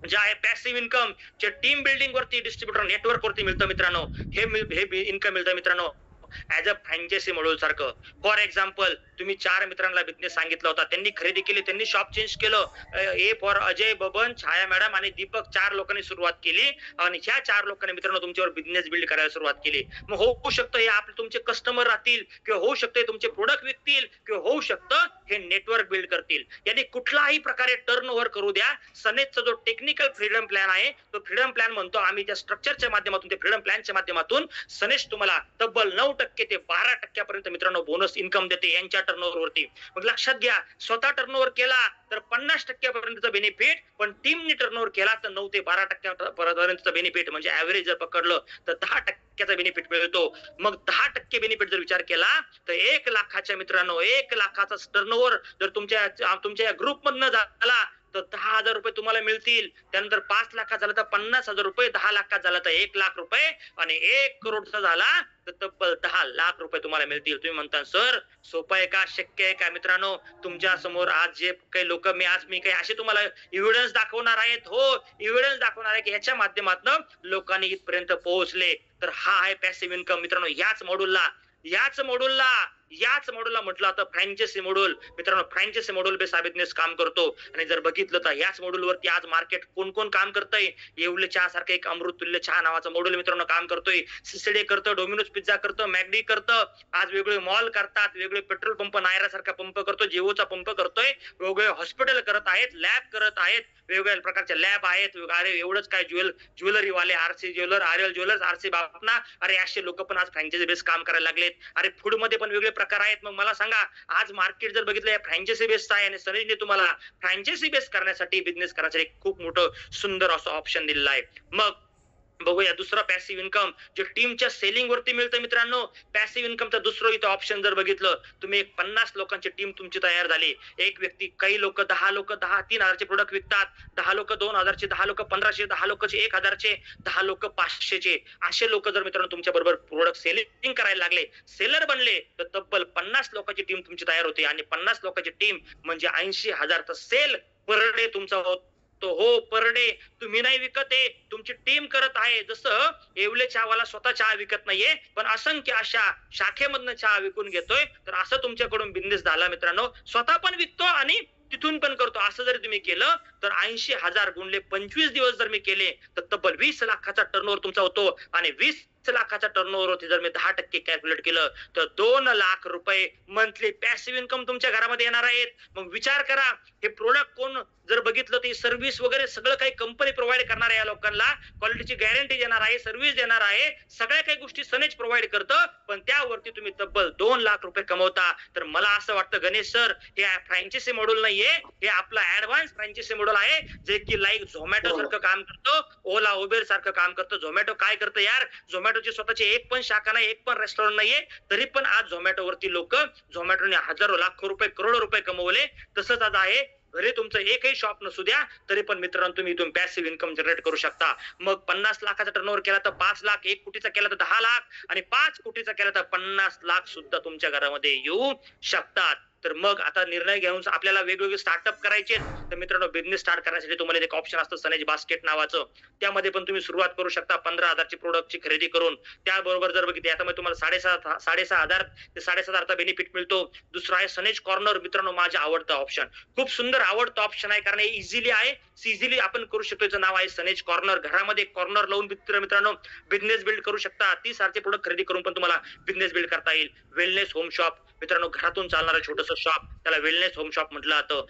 जे आहे पॅसिव्ह इन्कम, जे टीम बिल्डिंग वरती, डिस्ट्रीब्युटर नेटवर्क वरती मिळतं मित्रांनो, हे इन्कम मिळतं मित्रांनो ऍज अ फ्रँचायसी मॉडेल सारखं. फॉर एक्झाम्पल, तुम्ही 4 मित्रांना बिझनेस सांगितला होता, त्यांनी खरेदी केली, त्यांनी शॉप चेंज केलं. A for Ajay, Baban, Chhaya madam आणि दीपक 4 लोकांनी सुरुवात केली आणि ह्या 4 लोकांनी मित्रांनो तुमच्यावर बिझनेस बिल्ड करायला सुरुवात केली. मग होऊ शकतं हे आपले तुमचे कस्टमर राहतील, किंवा होऊ शकते तुमचे प्रोडक्ट विकतील, किंवा होऊ शकतं हे नेटवर्क बिल्ड करतील. यांनी कुठलाही प्रकारे टर्नओव्हर करू द्या. सनेजचा जो टेक्निकल फ्रीडम प्लॅन आहे, तो फ्रीडम प्लॅन म्हणतो आम्ही, त्या स्ट्रक्चरच्या माध्यमातून, त्या फ्रीडम प्लॅनच्या माध्यमातून सनेज तुम्हाला तब्बल 9% ते 12% मित्रांनो बोनस इन्कम देते यांच्या टर्नओव्हर वरती. मग लक्षात घ्या, स्वतः टर्नओव्हर केला तर 50% पर्यंतचा बेनिफिट, पण टीमनी टर्नओव्हर केला तर 9 ते 12% पर्यंतचा बेनिफिट, म्हणजे ऍव्हरेज जर पकडलं तर 10% बेनिफिट मिळतो. मग 10% बेनिफिट जर विचार केला तर 1 लाखाच्या मित्रांनो, 1 लाखाचा टर्नओव्हर जर तुमच्या ग्रुप मधनं झाला तर 10,000 रुपये तुम्हाला मिळतील. त्यानंतर 5 लाखात झाला तर 50,000 रुपये, 10 लाखात झाला तर 1 लाख रुपये, आणि 1 करोडचा झाला तर तब्बल 10 लाख रुपये तुम्हाला मिळतील. तुम्ही म्हणता सर सोपं आहे का, शक्य आहे का? मित्रांनो, तुमच्या समोर आज जे काही लोक मी काही असे तुम्हाला एव्हिडन्स दाखवणार आहेत. हो, एव्हिडन्स दाखवणार आहे की ह्याच्या माध्यमातून लोकांनी इथपर्यंत पोहोचले. तर हा आहे पॅसिव्ह इन्कम मित्रांनो. याच मॉड्यूलला म्हटलं आता फ्रँचायसी मॉड्यूल. मित्रांनो, फ्रँचायसी मॉड्यूल बेस हा बिझनेस काम करतो. आणि जर बघितलं तर याच मॉड्यूलवरती आज मार्केट कोण कोण काम करतंय, येवले चहा सारखं एक अमृतुल्य चहा नावाचा मॉड्यूल मित्रांनो काम करतोय. सिसडे करतं, डोमिनोज पिझ्झा करतं, मॅगडी करतं, आज वेगवेगळे मॉल करतात, वेगवेगळे पेट्रोल पंप, नायरा सारखा पंप करतो, जिओचा पंप करतोय, वेगवेगळे हॉस्पिटल करत आहेत, लॅब करत आहेत, वेगवेगळ्या प्रकारच्या लॅब आहेत. अरे एवढंच काय, ज्वेलरी वाले, आरसी ज्वेलर, आर्यल ज्वेलर्स, आरसी बापना, अरे असे लोक पण आज फ्रँचायझी बेस काम करायला लागलेत. अरे फूड मध्ये पण वेगळे प्रकार आहेत. मग मला सांगा, आज मार्केट जर बघितलं फ्रँचायझी बेस्ड आहे, आणि सनेजने तुम्हाला फ्रँचायझी बेस करण्यासाठी, बिझनेस करण्यासाठी खूप मोठं सुंदर असं ऑप्शन दिलेलं आहे. मग बघूया दुसरा पॅसिव्ह इन्कम जे टीमच्या सेलिंग वरती मिळतं मित्रांनो. पॅसिव्ह इन्कमचा दुसरं इथं ऑप्शन जर बघितलं, तुम्ही 50 लोकांची टीम तुमची तयार झाली. एक व्यक्ती, काही लोक 10 3,000चे प्रोडक्ट विकतात, 10 लोक 2,000चे, 10 लोक 1,500, 10 लोक 1,000चे, 10 लोक 500चे. असे लोक जर मित्रांनो तुमच्या बरोबर प्रोडक्ट सेलिंग करायला लागले, सेलर बनले, तर तब्बल 50 लोकांची टीम तुमची तयार होते. आणि 50 लोकांची टीम म्हणजे 80,000चा सेल पर डे तुमचा होतो. हो, पर डे. तुम्ही नाही विकत आहे, तुमची टीम करत आहे. जसं येवले चहावाला स्वतः चहा विकत नाहीये, पण असंख्य अशा शाखेमधनं चहा विकून घेतोय, तर असं तुमच्याकडून बिझनेस झाला मित्रांनो. स्वतः पण विकतो आणि तिथून पण करतो. असं जर तुम्ही केलं तर 80,000 गुणले 25 दिवस जर मी केले तर तब्बल 20 लाखाचा टर्नओव्हर तुमचा होतो. आणि 20 लाखाचा टर्नओव्हर होते जर मी 10% कॅल्क्युलेट केलं तर 2 लाख रुपये मंथली पॅसिव्ह इन्कम तुमच्या घरामध्ये येणार आहेत. मग विचार करा, हे प्रोडक्ट कोण जर बघितलं तर सर्व्हिस वगैरे सगळं काही कंपनी प्रोव्हाइड करणार आहे. या लोकांना क्वालिटीची गॅरंटी देणार आहे, सर्व्हिस देणार आहे, सगळ्या काही गोष्टी सनेज प्रोव्हाइड करतं. पण त्यावरती तुम्ही तब्बल 2 लाख रुपये कमवता. तर मला असं वाटतं गणेश सर, हे फ्रँचायसी मॉड्यूल नाहीये, हे आपला ऍडव्हान्स फ्रँचायसी मॉड्यूल आहे, जे की लाईक झोमॅटो सारखं काम करतं, ओला उबेर सारखं काम करतं. झोमॅटो काय करतं यार, झोमॅटोची स्वतःची एक पण शाखा नाही, एक पण रेस्टॉरंट नाहीये, तरी पण आज झोमॅटो वरती लोक, झोमॅटोने हजारो लाखो रुपये, करोडो रुपये कमवले. तसंच आज आहे, घरी तुमचं एकही शॉप नसू द्या तरी पण मित्रांनो तुम्ही इथून पॅसिव्ह इन्कम जनरेट करू शकता. मग 50 लाखाचा टर्नओव्हर केला तर 5 लाख, 1 कोटीचा केला तर 10 लाख, आणि 5 कोटीचा केला तर 50 लाख सुद्धा तुमच्या घरामध्ये येऊ शकतात. तर मग आता निर्णय घेऊन आपल्याला वेगवेगळे स्टार्टअप करायचे, तर मित्रांनो बिझनेस स्टार्ट करण्यासाठी तुम्हाला एक ऑप्शन असतं सनेज बास्केट नावाचं. त्यामध्ये पण तुम्ही सुरुवात करू शकता 15,000ची प्रोडक्टची खरेदी करून. त्याबरोबर जर बघितले आता तुम्हाला 6,500 ते 7,500चा बेनिफिट मिळतो. दुसरा आहे सनेज कॉर्नर. मित्रांनो माझा आवडता ऑप्शन, खूप सुंदर आवडता ऑप्शन आहे, कारण हे इझिली आहे, इझिली आपण करू शकतो. याचं नाव आहे सनेज कॉर्नर. घरामध्ये कॉर्नर लावून मित्रांनो बिझनेस बिल्ड करू शकता. 30,000चे प्रोडक्ट खरेदी करून पण तुम्हाला बिझनेस बिल्ड करता येईल. वेलनेस होम शॉप मित्रांनो, घरातून चालणारं छोटंसं शॉप, त्याला वेलनेस होम शॉप म्हटलं जातं.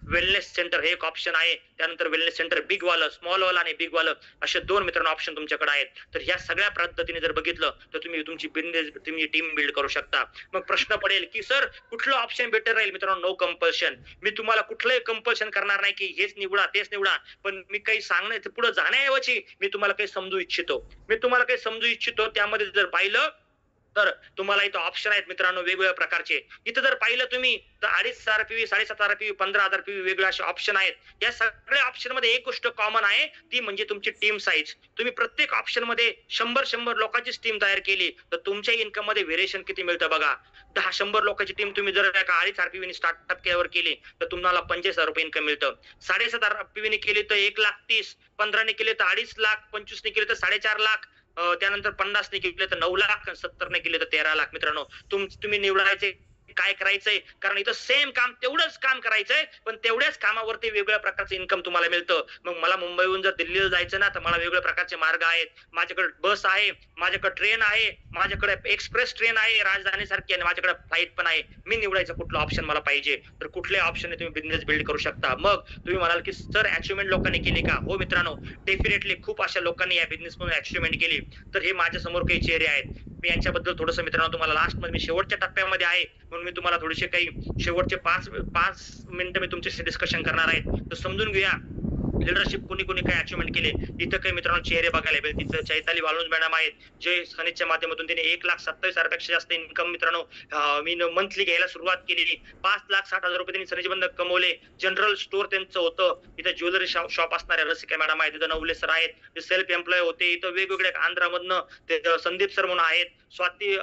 वेलनेस सेंटर हे एक ऑप्शन आहे. त्यानंतर वेलनेस सेंटर बिग वालं, स्मॉल वाला आणि बिग वालं, असे 2 मित्रांनो ऑप्शन तुमच्याकडे आहेत. तर ह्या सगळ्या पद्धतीने जर बघितलं तर तुम्ही तुमची बिझनेस, तुम्ही टीम बिल्ड करू शकता. मग प्रश्न पडेल की सर कुठलं ऑप्शन बेटर राहील? मित्रांनो, नो कंपल्शन. मी तुम्हाला कुठलंही कंपल्शन करणार नाही की हेच निवडा तेच निवडा, पण मी काही सांगण्याचं पुढे जाण्याऐवजी मी तुम्हाला काही समजू इच्छितो. त्यामध्ये जर पाहिलं तर तुम्हाला इथं ऑप्शन आहेत मित्रांनो वेगवेगळ्या प्रकारचे. इथं जर पाहिलं तुम्ही तर 2,500 PV, 7,500 PV, 15,000 PV वेगवेगळे असे ऑप्शन आहेत. या सगळ्या ऑप्शन मध्ये एक गोष्ट कॉमन आहे, ती म्हणजे तुमची टीम साईज. तुम्ही प्रत्येक ऑप्शन मध्ये 100 लोकांची टीम तयार केली तर तुमच्या इन्कम मध्ये व्हेरिएशन किती मिळतं बघा. 100 लोकांची टीम तुम्ही जर एका 2,500 PV स्टार्टअप केल्यावर केली तर तुम्हाला 45,000 रुपये इन्कम मिळतं. 7,500 PV ने केली तर 1,30,000, 15 ने केले तर 2.5 लाख, 25 ने केले तर 4.5 लाख, त्यानंतर 50 ने केले तर 9 लाख, 70 ने केले तर 13 लाख. मित्रांनो तुम्ही निवडायचे काय करायचंय, कारण इथं सेम काम तेवढंच काम करायचंय पण तेवढ्याच कामावरती वेगवेगळ्या प्रकारचं इन्कम तुम्हाला मिळतं. मग मला मुंबईहून जर दिल्लीला जायचं ना तर मला वेगवेगळ्या प्रकारचे मार्ग आहेत. माझ्याकडे बस आहे, माझ्याकडे ट्रेन आहे, माझ्याकडे एक्सप्रेस ट्रेन आहे राजधानीसारखी, आणि माझ्याकडे फ्लाईट पण आहे. मी निवडायचं कुठलं ऑप्शन मला पाहिजे, तर कुठल्या ऑप्शनने तुम्ही बिझनेस बिल्ड करू शकता. मग तुम्ही म्हणाल की सर अचिव्हमेंट लोकांनी केली का? हो मित्रांनो, डेफिनेटली खूप अशा लोकांनी या बिझनेस मध्ये अचिव्हमेंट केली. तर हे माझ्या समोर काही चेहरे आहेत. मी यांच्याबद्दल थोडंसं मित्रांनो तुम्हाला लास्ट मध्ये, मी शेवटच्या टप्प्यामध्ये आहे म्हणून मी तुम्हाला थोडेसे काही शेवटचे 5 मिनिटं मी तुमच्याशी डिस्कशन करणार आहे. तर समजून घेऊया लीडरशिप कोणी कोणी काय अचिव्हमेंट केले. इथं काही मित्रांनो चेहरे बघायला मिळतील. तिथं चैताली वालुंज मॅडम आहेत, जे सनितच्या माध्यमातून त्यांनी 1,27,000 पेक्षा जास्त इन्कम मित्रांनो मी मंथली घ्यायला सुरुवात केली. 5,60,000 रुपये त्यांनी सनिच बंद कमवले. जनरल स्टोअर त्यांचं होतं. इथं ज्वेलरी शॉप असणाऱ्या रसिका मॅडम आहेत, इथं नवले सर आहेत, ते सेल्फ एम्प्लॉय होते. इथं वेगवेगळ्या आंध्रामधनं ते संदीप सर म्हणून आहेत, स्वाती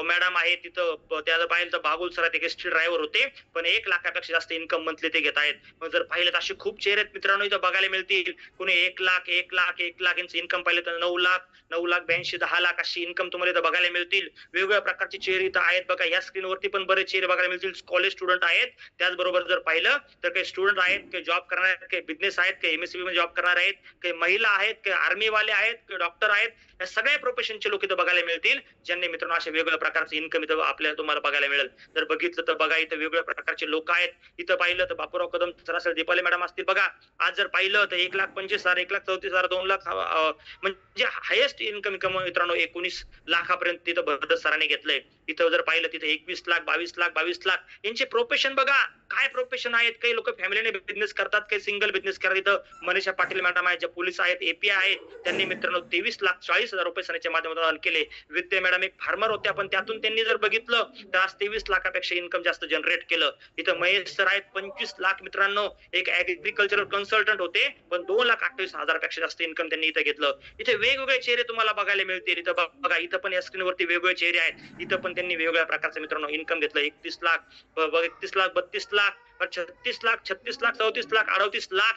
मॅडम आहे तिथं. त्याला पाहिलं तर बागुल सर ते एसटी ड्रायव्हर होते, पण 1 लाखापेक्षा जास्त इन्कम मंथली ते घेत आहेत. मग जर पाहिलं तर असे खूप चेहरे आहेत मित्रांनो इथं बघायला मिळतील. कोणी 1 लाख, 1 लाख, 1 लाख यांचं इन्कम पाहिलं तर 9 लाख, 9,82,000, 10 लाख अशी इन्कम तुम्हाला इथं बघायला मिळतील. वेगवेगळ्या प्रकारचे चेहरे इथं आहेत बघा. या स्क्रीनवरती पण बरेच चेहरे बघायला मिळतील. कॉलेज स्टुडंट आहेत, त्याचबरोबर जर पाहिलं तर काही स्टुडंट आहेत, काही जॉब करणार आहेत, काही बिझनेस आहेत, काही MSCB मध्ये जॉब करणार आहेत, काही महिला आहेत, काही आर्मी वाले आहेत, काही डॉक्टर आहेत. या सगळ्या प्रोफेशनचे लोक इथं बघायला मिळतील, ज्यांनी मित्रांनो अशा वेगवेगळ्या प्रकारचे इन्कम इथं आपल्याला तुम्हाला बघायला मिळेल. जर बघितलं तर बघा इथं वेगवेगळ्या प्रकारचे लोक आहेत. इथं पाहिलं तर बापूराव कदम सर असेल, दीपाली मॅडम असतील बघा. आज जर पाहिलं तर 1,25,000, 1,34,000, 2 लाख म्हणजे हायेस्ट इन्कम मित्रांनो 19 लाखापर्यंत तिथं भरत सरांनी घेतलंय. इथं जर पाहिलं तिथे 21 लाख, 22 लाख, 22 लाख यांचे प्रोफेशन बघा. काय प्रोफेशन आहेत. काही लोक फॅमिलीने बिझनेस करतात, काही सिंगल बिझनेस करतात. इथं मनीषा पाटील मॅडम आहेत, ज्या पोलीस आहेत, API आहेत, त्यांनी मित्रांनो 23,40,000 रुपये सणाच्या माध्यमातून अर्न केले. विद्या मॅडम एक फार्मर होत्या, पण त्यातून त्यांनी जर बघितलं तर आज 23 लाखापेक्षा इन्कम जास्त जनरेट केलं. इथं महेश सर आहेत, 25 लाख मित्रांनो, एक ऍग्रिकल्चरल कन्सल्टंट होते, पण 2,28,000 पेक्षा जास्त इन्कम त्यांनी इथं घेतलं. इथे वेगवेगळे चेहरे तुम्हाला बघायला मिळतील. इथं बघा, इथं पण या स्क्रीनवरती वेगवेगळे चेहरे आहेत. इथं पण त्यांनी वेगवेगळ्या प्रकारचे मित्रांनो इन्कम घेतलं. 31 लाख, 31 लाख, 32 लाख, 36 लाख, 36 लाख, 34 लाख, 38 लाख.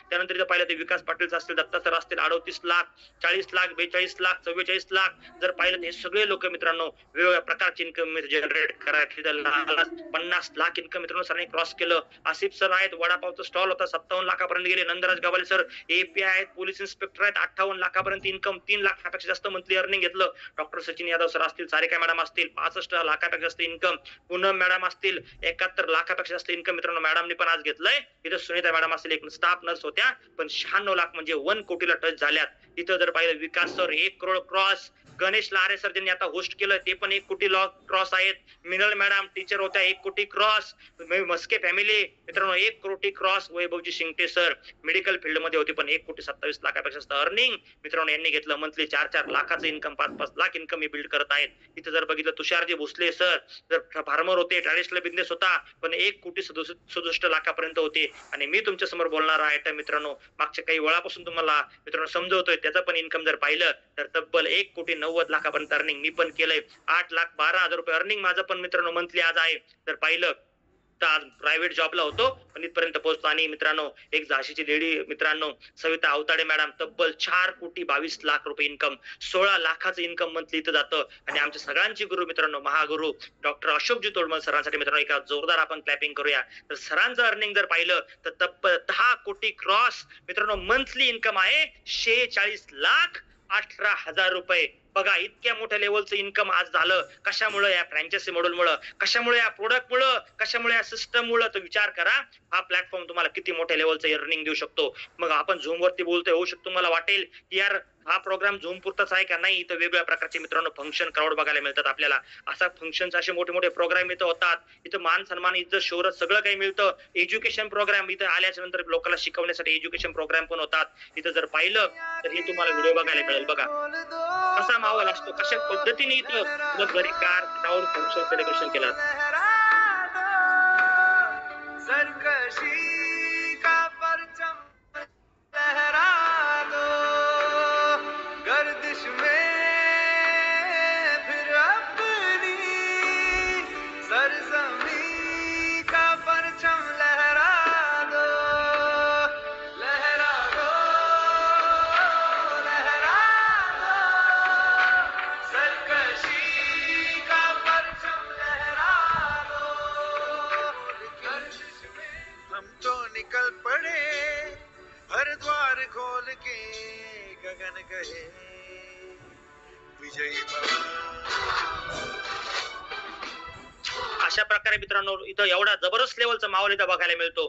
त्यानंतर इथं पाहिलं तर विकास पाटील असतील, दत्ता सर असतील, 38 लाख, 40 लाख, 42 लाख, 44 लाख. जर पाहिलं तर हे सगळे लोक मित्रांनो वेगवेगळ्या प्रकारचे इन्कम जनरेट करायला 50 लाख इन्कम मित्रांनो सरांनी क्रॉस केलं. आसिफ सर आहेत, वडापावचा स्टॉल होता, 57 लाखापर्यंत गेले. नंदराज गवाले सर API आहेत, पोलीस इन्स्पेक्टर आहेत, 58 लाखापर्यंत इन्कम, 3 लाखापेक्षा जास्त मंथली अर्निंग घेतलं. डॉक्टर सचिन यादव सर असतील, सारिका मॅडम असतील, 65 लाखापेक्षा जास्त इन्कम. पूनम मॅडम असतील, 71 लाखापेक्षा जास्त इन्कम मित्रांनो मॅडमनी पण आज घेतलंय. इथं सुनीता मॅडम असतील, एक स्टाफ नर्स होत्या, पण 96 लाख म्हणजे 1 कोटीला टच झाल्यात. इथं जर पाहिलं विकास सर 1 करोड क्रॉस. गणेश लारे सर ज्यांनी आता होस्ट केलं ते पण 1 कोटी क्रॉस आहेत. मिनल मॅडम टीचर होत्या, 1 कोटी क्रॉस. मस्के फॅमिली मित्रांनो 1 कोटी क्रॉस. वैभवजी शिंगटे सर मेडिकल फील्ड मध्ये होते, पण 1,27 लाखापेक्षा जास्त अर्निंग मित्रांनो यांनी घेतलं. मंथली 4-4 लाखाचं इन्कम, 5-5 लाख इन्कम हे बिल्ड करत आहेत. इथं जर बघितलं तुषारजी भोसले सर जर फार्मर होते, ट्रॅडिशनल बिझनेस होता, पण 1,67 लाखापर्यंत होते. आणि मी तुमच्या समोर बोलणार आहे तर मित्रांनो मागच्या काही वेळापासून तुम्हाला मित्रांनो समजवतोय, त्याचा पण इन्कम जर पाहिलं तर तब्बल 1,90 लाखापर्यंत अर्निंग मी पण केलंय. 8,12,000 रुपये अर्निंग माझं पण मित्रांनो मंथली आज आहे. जर पाहिलं तर आज प्रायव्हेट जॉबला होतो पण इथपर्यंत पोहोचतो. आणि मित्रांनो एक झाशीची लेडी मित्रांनो सविता अवताडे मॅडम, तब्बल 4,22,00,000 रुपये इन्कम, 16 लाखाचं इन्कम मंथली इथं जातं. आणि आमच्या सगळ्यांचे गुरु मित्रांनो महागुरु डॉक्टर अशोकजी तोडमल सरांसाठी मित्रांनो एका जोरदार आपण क्लॅपिंग करूया. तर सरांचं अर्निंग जर पाहिलं तर तब्बल 10 कोटी क्रॉस मित्रांनो मंथली इन्कम आहे. 46,18,000 रुपये. बघा इतक्या मोठ्या लेवलचं इन्कम आज झालं. कशामुळे? या फ्रँचायसी मॉडेलमुळे, कशामुळे? या प्रोडक्टमुळे, कशामुळे? या सिस्टममुळे. तर विचार करा हा प्लॅटफॉर्म तुम्हाला किती मोठ्या लेवलचं अर्निंग देऊ शकतो. मग आपण झूम वरती बोलतोय, होऊ शकतो मला वाटेल की यार हा प्रोग्राम झूम पुरताच आहे का? नाही, इथं वेगवेगळ्या प्रकारचे मित्रांनो फंक्शन क्राऊड बघायला मिळतात आपल्याला. असा फंक्शन असे मोठे मोठे प्रोग्राम इथं होतात. इथं मान सन्मान, इज्जत, शोहरत सगळं काही मिळतं. एज्युकेशन प्रोग्राम इथं आल्याच्या नंतर लोकांना शिकवण्यासाठी एज्युकेशन प्रोग्राम पण होतात. इथं जर पाहिलं तर हे तुम्हाला व्हिडिओ बघायला मिळेल. बघा कसा माहोल असतो, कशा पद्धतीने इथं लक्झरी कार जाऊन फंक्शन सेलिब्रेशन केलं. सरकशी का परचम लहरा दो, गर्दिश में फिर अपनी सरजमी का परचम लहरा दो, लहरा दो, लहरा दो, सरकशी का परचम लहरा दो, गर्दिश में हम तो निकल पड़े हर द्वार खोल के, गगन कहे विजयी भव. अशा प्रकारे मित्रांनो इथं एवढा जबरदस्त लेवलचा माहोल इथं बघायला मिळतो.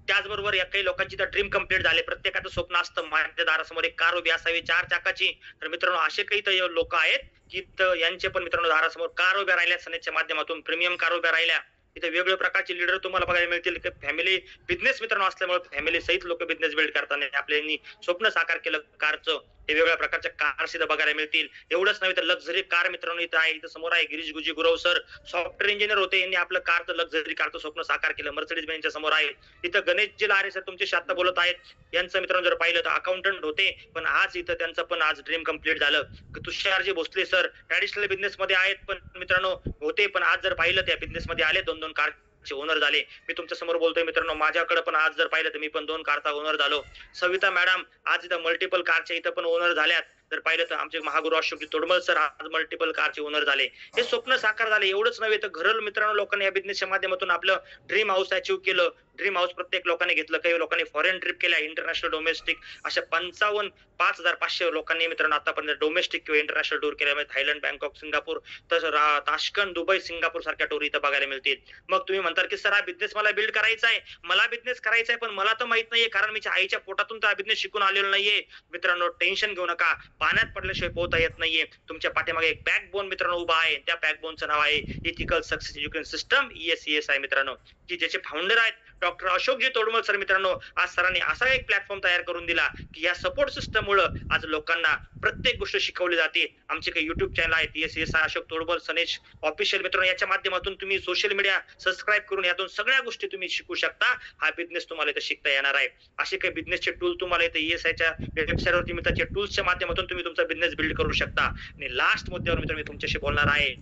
त्याचबरोबर या काही लोकांची तर ड्रीम कम्प्लीट झाले. प्रत्येकाचं स्वप्न असतं माझ्या दारासमोर एक कार उभी असावी 4 चाकाची. तर मित्रांनो असे काही तर लोक आहेत की यांचे पण मित्रांनो दारासमोर कार उभ्या राहिल्या सनेजच्या माध्यमातून, प्रीमियम कार उभ्या राहिल्या. इथे वेगवेगळ्या प्रकारचे लीडर तुम्हाला बघायला मिळतील. फॅमिली बिझनेस मित्रांनो असल्यामुळे फॅमिली सहित लोक बिझनेस बिल्ड करताना आपल्यानी स्वप्न साकार केलं कारचं. हे वेगवेगळ्या प्रकारच्या कार्स इथं बघायला मिळतील. एवढंच नव्हे तर लक्झरी कार मित्रांनो इथं आहे. इथं समोर आहे गिरीश गुजी गुरव सर, सॉफ्टवेअर इंजिनियर होते. यांनी आपलं कारचं लक्झरी कारचं स्वप्न साकार केलं. मर्सिडीज बेंचच्या समोर आहे. इथं गणेशजी लारे सर तुमच्याशी आता बोलत आहेत. यांचं मित्रांनो जर पाहिलं तर अकाउंटंट होते, पण आज इथं त्यांचं पण आज ड्रीम कम्प्लीट झालं. तुषारजी भोसले सर ट्रॅडिशनल बिझनेस मध्ये आहेत, पण मित्रांनो होते, पण आज जर पाहिलं त्या बिझनेस मध्ये आले, 2-2 कार ओनर झाले. मी तुमच्या समोर बोलतोय मित्रांनो, माझ्याकडे पण आज जर पाहिलं तर मी पण 2 कारचा ओनर झालो. सविता मॅडम आज इथं मल्टिपल कारच्या इथं पण ओनर झाल्यात. जर पाहिलं तर आमचे महागुरु अशोकजी तोडमल सर आज मल्टिपल कारचे ओनर झाले. हे स्वप्न साकार झाले. एवढंच नव्हे तर घर मित्रांनो लोकांनी या बिझनेसच्या माध्यमातून आपलं ड्रीम हाऊस अचीव्ह केलं. ड्रीम हाऊस प्रत्येक लोकांनी घेतलं. काही लोकांनी फॉरेन ट्रिप केल्या, इंटरनॅशनल डोमेस्टिक अशा 55,500 लोकांनी मित्रांनो आतापर्यंत डोमेस्टिक किंवा इंटरनॅशनल टूर केल्या. थायलंड, बँकॉक, सिंगापूर, तसं ताश्कंद, दुबई, सिंगापूर सारख्या टूर इथं बघायला मिळतील. मग तुम्ही म्हणता की सर हा बिझनेस मला बिल्ड करायचा आहे, मला बिझनेस करायचा आहे, पण मला तर माहित नाहीये कारण मी आईच्या पोटातून तर हा बिझनेस शिकून आलेलो नाहीये. मित्रांनो टेन्शन घेऊ नका. पाण्यात पडल्याशिवाय पोहता येत नाहीये. तुमच्या पाठीमागे एक बॅकबोन मित्रांनो उभा आहे. त्या बॅकबोनचं नाव आहे ethical success education system, ESES आहे मित्रांनो, की ज्याचे फाउंडर आहेत डॉक्टर अशोकजी तोडमल सर. मित्रांनो आज सरांनी असा एक प्लॅटफॉर्म तयार करून दिला की या सपोर्ट सिस्टम मुळे आज लोकांना प्रत्येक गोष्ट शिकवली जाते. आमचे काही युट्यूब चॅनल आहेत ESES अशोक तोडमल सनेज ऑफिशियल. मित्रांनो याच्या माध्यमातून तुम्ही सोशल मीडिया सबस्क्राईब करून यातून सगळ्या गोष्टी तुम्ही शिकू शकता. हा बिझनेस तुम्हाला इथं शिकता येणार आहे. असे काही बिझनेसचे टूल तुम्हाला इथं ESIच्या वेबसाईटवरती मिळतात. त्या टूल्सच्या माध्यमातून तुम्ही तुमचा बिझनेस बिल्ड करू शकता. आणि लास्ट मुद्द्यावर मित्र मी तुमच्याशी बोलणार आहे.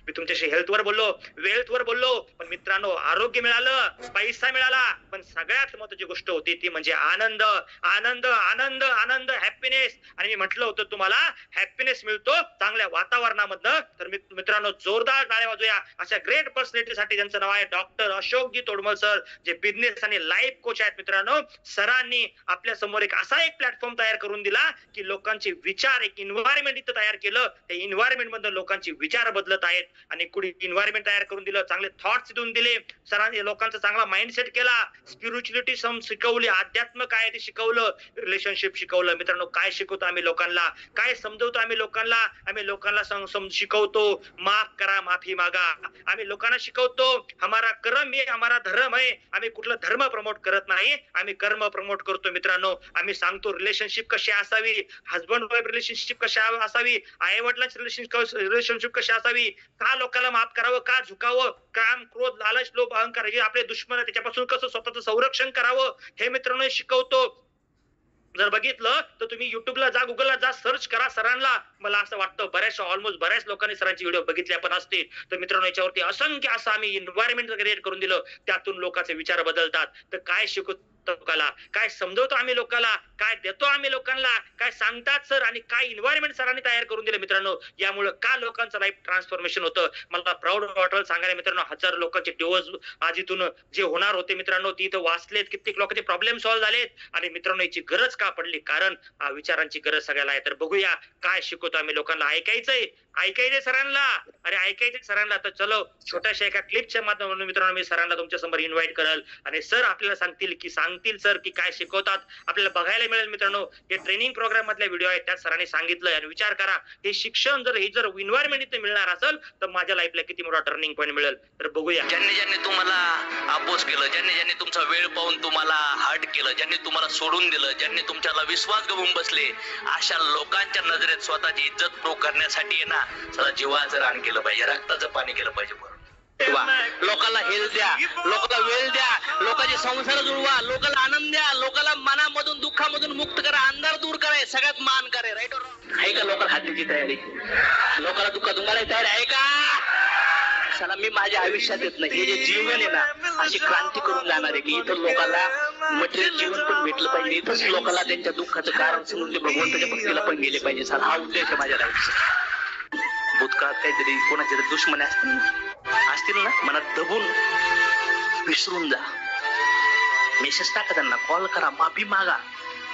मी तुमच्याशी हेल्थवर बोललो, वेल्थवर बोललो, पण मित्रांनो आरोग्य मिळालं, पैसा मिळाला, पण सगळ्यात महत्त्वाची गोष्ट होती ती म्हणजे आनंद. आनंद आनंद आनंद हॅपीनेस. आणि मी म्हटलं होतं तुम्हाला हॅपीनेस मिळतो चांगल्या वातावरणामधनं. तर मित्रांनो जोरदार टाळ्या वाजूया अशा ग्रेट पर्सनॅलिटीसाठी. ज्यांचं नाव आहे डॉक्टर अशोकजी तोडमल सर, जे बिझनेस आणि लाईफ कोच आहेत. मित्रांनो सरांनी आपल्या समोर एक असा एक प्लॅटफॉर्म तयार करून दिला की लोकांचे विचार, एक इन्व्हायरमेंट इथं तयार केलं. त्या इन्व्हायरमेंट मध्ये लोकांचे विचार बदलत आहेत आणि कुणी इन्व्हायरमेंट तयार करून दिलं, चांगले थॉट्स देऊन दिले. सरांनी लोकांचा चांगला माइंडसेट केला, स्पिरिच्युअलिटी शिकवली, अध्यात्म काय ते शिकवलं, रिलेशनशिप शिकवलं. मित्रांनो काय शिकवतो आम्ही लोकांना, काय समजवतो आम्ही लोकांना. आम्ही लोकांना शिकवतो माफ करा, माफी मागा. आम्ही लोकांना शिकवतो हमारा कर्म हे हमारा धर्म आहे. आम्ही कुठला धर्म प्रमोट करत नाही, आम्ही कर्म प्रमोट करतो. मित्रांनो आम्ही सांगतो रिलेशनशिप कशी असावी, हजबंड वाईफ रिलेशनशिप कशी असावी, आई वडिलांची रिलेशनशिप कशी असावी, का लोकांना माफ करावं, का झुकावं, काम, क्रोध, लालच, लोभ, अहंकार हे आपले दुश्मन आहे त्याच्यापासून कसं स्वतःचं संरक्षण करावं हे मित्रांनो शिकवतो. जर बघितलं तर तुम्ही युट्यूबला जा, गुगलला जा, सर्च करा सरांना. मला असं वाटतं ऑलमोस्ट बऱ्याच लोकांनी सरांची व्हिडिओ बघितले पण असतील. तर मित्रांनो याच्यावरती असंख्य असं आम्ही एन्व्हायरमेंट क्रिएट करून दिलं, त्यातून लोकांचे विचार बदलतात. तर काय शिकवतो लोकांना, काय समजवतो आम्ही लोकांना, काय देतो आम्ही लोकांना, काय सांगतात सर, आणि काय इन्व्हायरमेंट सरांनी तयार करून दिलं. मित्रांनो यामुळे का लोकांचं लाईफ ट्रान्सफॉर्मेशन होतं. मला प्राऊड वाटेल सांगायला मित्रांनो, हजारो लोकांचे डिवोर्स आज इथून जे होणार होते मित्रांनो ती इथं वाचलेत, कित्येक लोकांचे प्रॉब्लेम सॉल्व्ह झालेत. आणि मित्रांनो याची गरज का पडली, कारण विचारांची गरज सगळ्याला आहे. तर बघूया काय शिकवतो आम्ही लोकांना. ऐकायचंय सरांना, अरे ऐकायचंय सरांना. तर चलो छोट्याशा एका क्लिपच्या माध्यमातून मित्रांनो मी सरांना तुमच्या समोर इन्व्हाइट करेल आणि सर आपल्याला सांगतील की सांगतील सर की काय शिकवतात आपल्याला बघायला मिळेल मित्रांनो. हे ट्रेनिंग प्रोग्राम मधले व्हिडिओ आहेत, त्यात सरांनी सांगितलंय. आणि विचार करा, हे शिक्षण जर एन्व्हायरमेंट इथे मिळणार असेल तर माझ्या लाईफला किती मोठा टर्निंग पॉईंट मिळेल. तर बघूया. ज्यांनी ज्यांनी तुम्हाला अपोज केलं, ज्यांनी ज्यांनी तुमचा वेळ पाहून तुम्हाला हर्ट केलं, ज्यांनी तुम्हाला सोडून दिलं, ज्यांनी तुमच्याला विश्वास गमावून बसले, अशा लोकांच्या नजरेत स्वतःची इज्जत प्रूव्ह करण्यासाठी आहे ना, सगळं जीवाचं रान केलं पाहिजे, रक्ताचं पाणी केलं पाहिजे. लोकांना हेल्थ द्या, लोकांना वेळ द्या, लोकांचे संसार जुळवा, लोकांना आनंद द्या, लोकांना मनामधून दुःखामधून मुक्त करा, अंधार दूर करा, सगळ्यात मान करा. राईट आहे का लोकांना हातीची तयारी? लोकांना दुःख तुम्हाला तयारी आहे का? चला, मी माझ्या आयुष्यात येत नाही, हे जे जीवन आहे ना, अशी क्रांती करून जाणार आहे की इथं लोकांना मटेरियल जीवन पण भेटलं पाहिजे, इथंच लोकांना त्यांच्या दुःखाचं कारण समजून ते भगवंताच्या भक्तीला पण गेले पाहिजे. चला, हा उद्देश आहे माझ्या लाईफचा. भूतकाळात काहीतरी कोणाचे दुश्मन असतील ना, मनात दबून विसरून जा. मेसेज टाका त्यांना, कॉल करा, माफी मागा,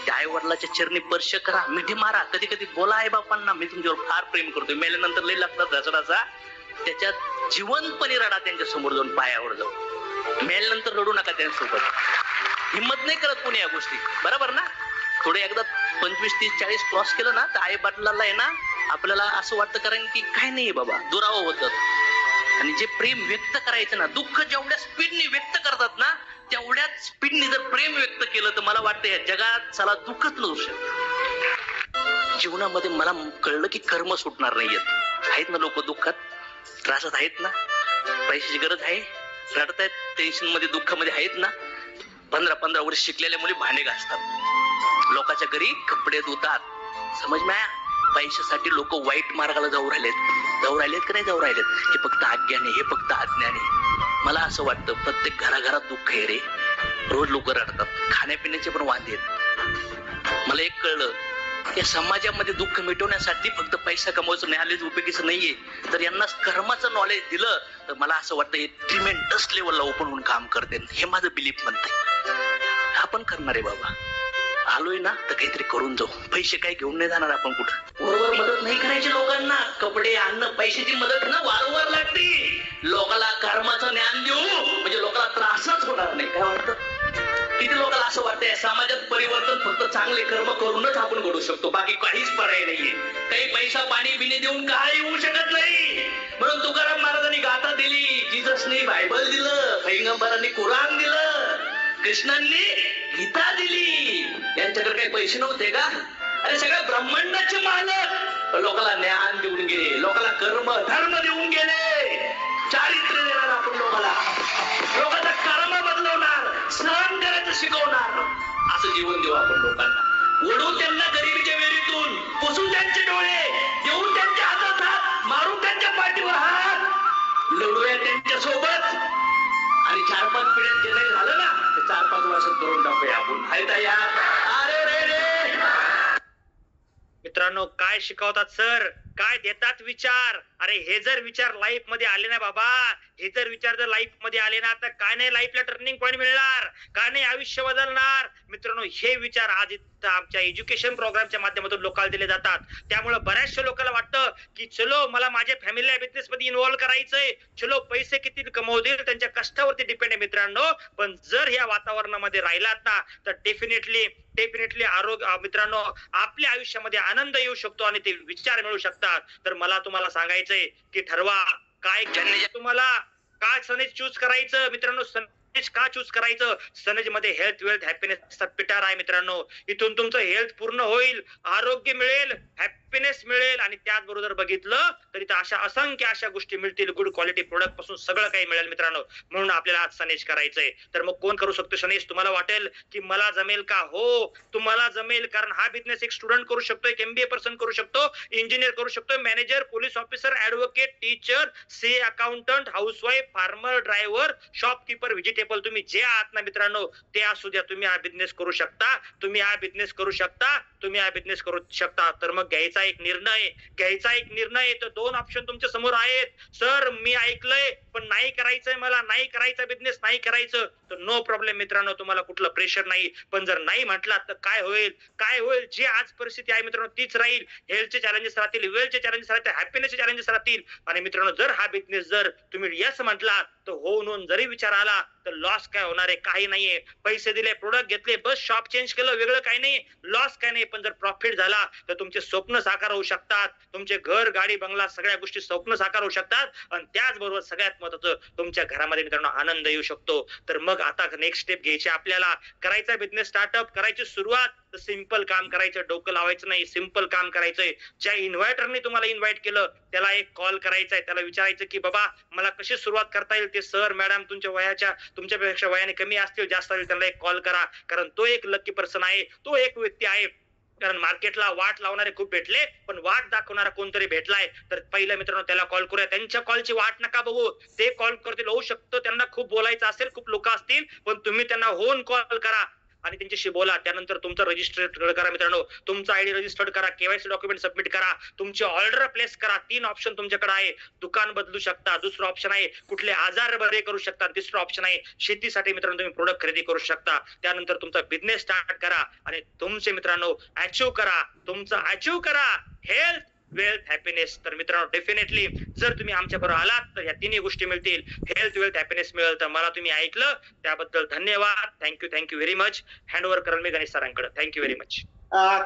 त्या आई वडिलाच्या चरणी स्पर्श करा, मिठी मारा, कधी कधी बोला आई बापांना मी तुमच्यावर फार प्रेम करतोय. मेल्यानंतर लई लागतात धसडाचा, त्याच्यात जिवंतपणे रडा, त्यांच्या समोर जाऊन पायावर जाऊन. मेल्यानंतर रडू नका त्यांच्यासोबत. हिंमत नाही करत कोणी या गोष्टी, बरोबर ना? थोडे एकदा 25, 30, 40 क्रॉस केलं ना, तर आई वडिलांना आहे ना आपल्याला असं वाटतं, कारण की काय नाहीये बाबा, दुरावं होतं. आणि जे प्रेम व्यक्त करायचं ना, दुःख जेवढ्या स्पीडने व्यक्त करतात ना, तेवढ्याच स्पीडने जर प्रेम व्यक्त केलं तर मला वाटतं या जगात चला दुःखच नसू शकत. जीवनामध्ये मला कळलं की कर्म सुटणार नाहीयेत. आहेत ना लोक दुःखात, त्रासात आहेत ना, पैशाची गरज आहे, रडतायत, टेन्शन मध्ये, दुःखामध्ये आहेत ना. 15-15 वर्ष शिकलेल्या मुली भांडे घासतात, लोकांच्या घरी कपडे धुतात. समज म्या, पैशासाठी लोक वाईट मार्गाला जाऊ राहिलेत का नाही जाऊ राहिलेत? हे फक्त अज्ञाने, हे फक्त अज्ञाने. मला असं वाटतं प्रत्येक घराघरात दुःख आहे रे, रोज लोक रडतात, खाण्यापिण्याचे पण वांदे आहेत. मला एक कळलं, या समाजामध्ये दुःख मिटवण्यासाठी फक्त पैसा कमवायचं नाही, आलेच उपयोगीचं नाहीये. तर यांना कर्माचं नॉलेज दिलं तर मला असं वाटतं हे ट्रिमेंडस लेवलला ओपन होऊन काम करते. हे माझं बिलीफ म्हणतंय. आपण करणार आहे बाबा, आलोय ना तर काहीतरी करून जाऊ. पैसे काही घेऊन नाही जाणार आपण कुठं. बरोबर मदत नाही करायची लोकांना, कपडे, अन्न, पैशाची मदत ना वारंवार लागते. लोकांना कर्माचं ज्ञान देऊ म्हणजे लोकांना त्रासच होणार नाही. काय वाटतं? किती लोकांना असं वाटतंय समाजात परिवर्तन फक्त चांगले कर्म करूनच आपण घडू शकतो, बाकी काहीच पर्याय नाहीये. काही पैसा पाणी बिणी देऊन काय होऊ शकत नाही. म्हणून तुकाराम महाराजांनी गाथा दिली, जिजसनी बायबल दिलं, पैगंबरांनी कुराण दिलं, कृष्णांनी गीता दिली. यांच्याकडे काही पैसे नव्हते का? अरे सगळ्या ब्रह्मांडाचे मालक लोकांना ज्ञान देऊन गेले, लोकांना कर्म धर्म देऊन गेले, चारित्र्य देणार आपण लोकांना, लोकांचा कर्म बदलवणार, सहन करायचं शिकवणार. असं जीवन देऊ आपण लोकांना. ओढून त्यांना गरिबीच्या वेरीतून, पुसून त्यांचे डोळे, देऊन त्यांच्या हातात हात, मारून त्यांच्या पाठीवर हात, लढूया त्यांच्या सोबत. आणि 4-5 पिढ्यात जे नाही झालं ना, ते 4-5 वर्षात करून टाकूया आपण. आहे यार. अरे रे रे मित्रांनो, काय शिकवतात सर, काय देतात विचार. अरे हे जर विचार लाईफ मध्ये आले ना बाबा, हे जर विचार जर लाईफ मध्ये आले ना, तर काय नाही लाईफला टर्निंग पॉईंट मिळणार, काय नाही आयुष्य बदलणार. मित्रांनो, हे विचार आज इथं आमच्या एज्युकेशन प्रोग्रामच्या माध्यमातून लोकांना दिले जातात. त्यामुळे बऱ्याचशा लोकांना वाटतं की चलो मला माझ्या फॅमिलीला बिझनेस मध्ये इन्व्हॉल्व करायचंय, चलो पैसे किती कमवतील त्यांच्या कष्टावरती डिपेंड आहे मित्रांनो. पण जर या वातावरणामध्ये राहिलात ना, तर डेफिनेटली आरोग्य मित्रांनो, आपल्या आयुष्यामध्ये आनंद येऊ शकतो आणि ते विचार मिळू शकतात. तर मला तुम्हाला सांगायचंय की ठरवा काय तुम्हाला काय सनेज चूज करायचं. मित्रांनो, सनेज का चूज करायचं? सनेज मध्ये हेल्थ, वेल्थ, हॅपीनेसचा पिटार आहे मित्रांनो. इथून तुमचं हेल्थ पूर्ण होईल, आरोग्य मिळेल, हॅपीनेस मिळेल, आणि त्याचबरोबर बघितलं तर इथं अशा असंख्य अशा गोष्टी मिळतील, गुड क्वालिटी प्रोडक्ट पासून सगळं काही मिळेल मित्रांनो. म्हणून आपल्याला आज सनेज करायचंय. तर मग कोण करू शकतो सनेज? तुम्हाला वाटेल की मला जमेल का? हो, तुम्हाला जमेल, कारण हा बिझनेस एक स्टुडंट करू शकतो, एक MBA पर्सन करू शकतो, इंजिनियर करू शकतो, manager, police officer, advocate, teacher, CA, accountant, housewife, farmer, driver, shopkeeper, vegetable, तुम्ही जे आहात ना मित्रांनो, ते असू द्या, तुम्ही हा बिझनेस करू शकता, तुम्ही हा बिझनेस करू शकता, तुम्ही हा बिझनेस करू शकता. तर मग घ्यायचा एक निर्णय. तर 2 ऑप्शन तुमच्या समोर आहेत. सर मी ऐकलंय पण नाही करायचंय, मला नाही करायचा बिझनेस, नाही करायचं, तर नो प्रॉब्लेम मित्रांनो, तुम्हाला कुठलं प्रेशर नाही. पण जर नाही म्हटलात तर काय होईल? जी आज परिस्थिती आहे मित्रांनो तीच राहील. हेल्थचे चॅलेंजेस राहतील, वेल्थचे चॅलेंजेस राहतील, हॅपीनेसचे चॅलेंजेस राहतील. आणि मित्रांनो, जर हा बिझनेस जर तुम्ही यस म्हटलात तर हो म्हणून जरी विचार आला तर लॉस काय होणार आहे? काही नाहीये. पैसे दिले, प्रोडक्ट घेतले, बस शॉप चेंज केलं, वेगळं काही नाही, लॉस काय नाही. पण जर प्रॉफिट झाला तर तुमचे स्वप्न साकार होऊ शकतात, तुमचे घर, गाडी, बंगला, सगळ्या गोष्टी स्वप्न साकार होऊ शकतात. आणि त्याचबरोबर सगळ्यात महत्वाचं तुमच्या घरामध्ये मित्रांनो आनंद येऊ शकतो. तर मग आता नेक्स्ट स्टेप घ्यायची आपल्याला. करायचा बिझनेस स्टार्टअप, करायची सुरुवात, तर सिंपल काम करायचं, डोकं लावायचं नाही, सिंपल काम करायचंय. ज्या इन्व्हायटरने तुम्हाला इन्व्हाइट केलं त्याला एक कॉल करायचा आहे, त्याला विचारायचं की बाबा मला कशी सुरुवात करता येईल. ते सर मॅडम तुमच्यापेक्षा वयाने कमी असतील, जास्त असतील, त्यांना एक कॉल करा. कारण तो एक लकी पर्सन आहे, तो एक व्यक्ती आहे. कारण मार्केटला वाट लावणारे खूप भेटले, पण वाट दाखवणारा कोणतरी भेटलाय. तर पहिल्या मित्रांनो त्याला कॉल करूया. त्यांच्या कॉलची वाट नका बघू, ते कॉल करतील. होऊ शकतं त्यांना खूप बोलायचं असेल, खूप लोक असतील, पण तुम्ही त्यांना होऊन कॉल करा आणि त्यांच्याशी बोला. त्यानंतर तुमचं रजिस्टर्ड करा मित्रांनो, तुमचा आयडी रजिस्टर्ड करा, केवायसी डॉक्युमेंट सबमिट करा, तुमची ऑर्डर प्लेस करा. 3 ऑप्शन तुमच्याकडे आहे. दुकान बदलू शकता, दुसरं ऑप्शन आहे कुठले आजार बरे करू शकता, तिसरं ऑप्शन आहे शेतीसाठी मित्रांनो तुम्ही प्रोडक्ट खरेदी करू शकता. त्यानंतर तुमचा बिझनेस स्टार्ट करा आणि तुमचे मित्रांनो अचीव करा, तुमचं अचीव करा हेल्थ, वेल्थ, हॅपीनेस. तर मित्रांनो डेफिनेटली जर तुम्ही आमच्या बरोबर आलात तर या तिन्ही गोष्टी मिळतील. हेल्थ, वेल्थ, हॅपीनेस मिळेल. तर मला तुम्ही ऐकलं त्याबद्दल धन्यवाद. Thank you very much. Hand over करेल मी गणेश सरांकडे. Thank you very much.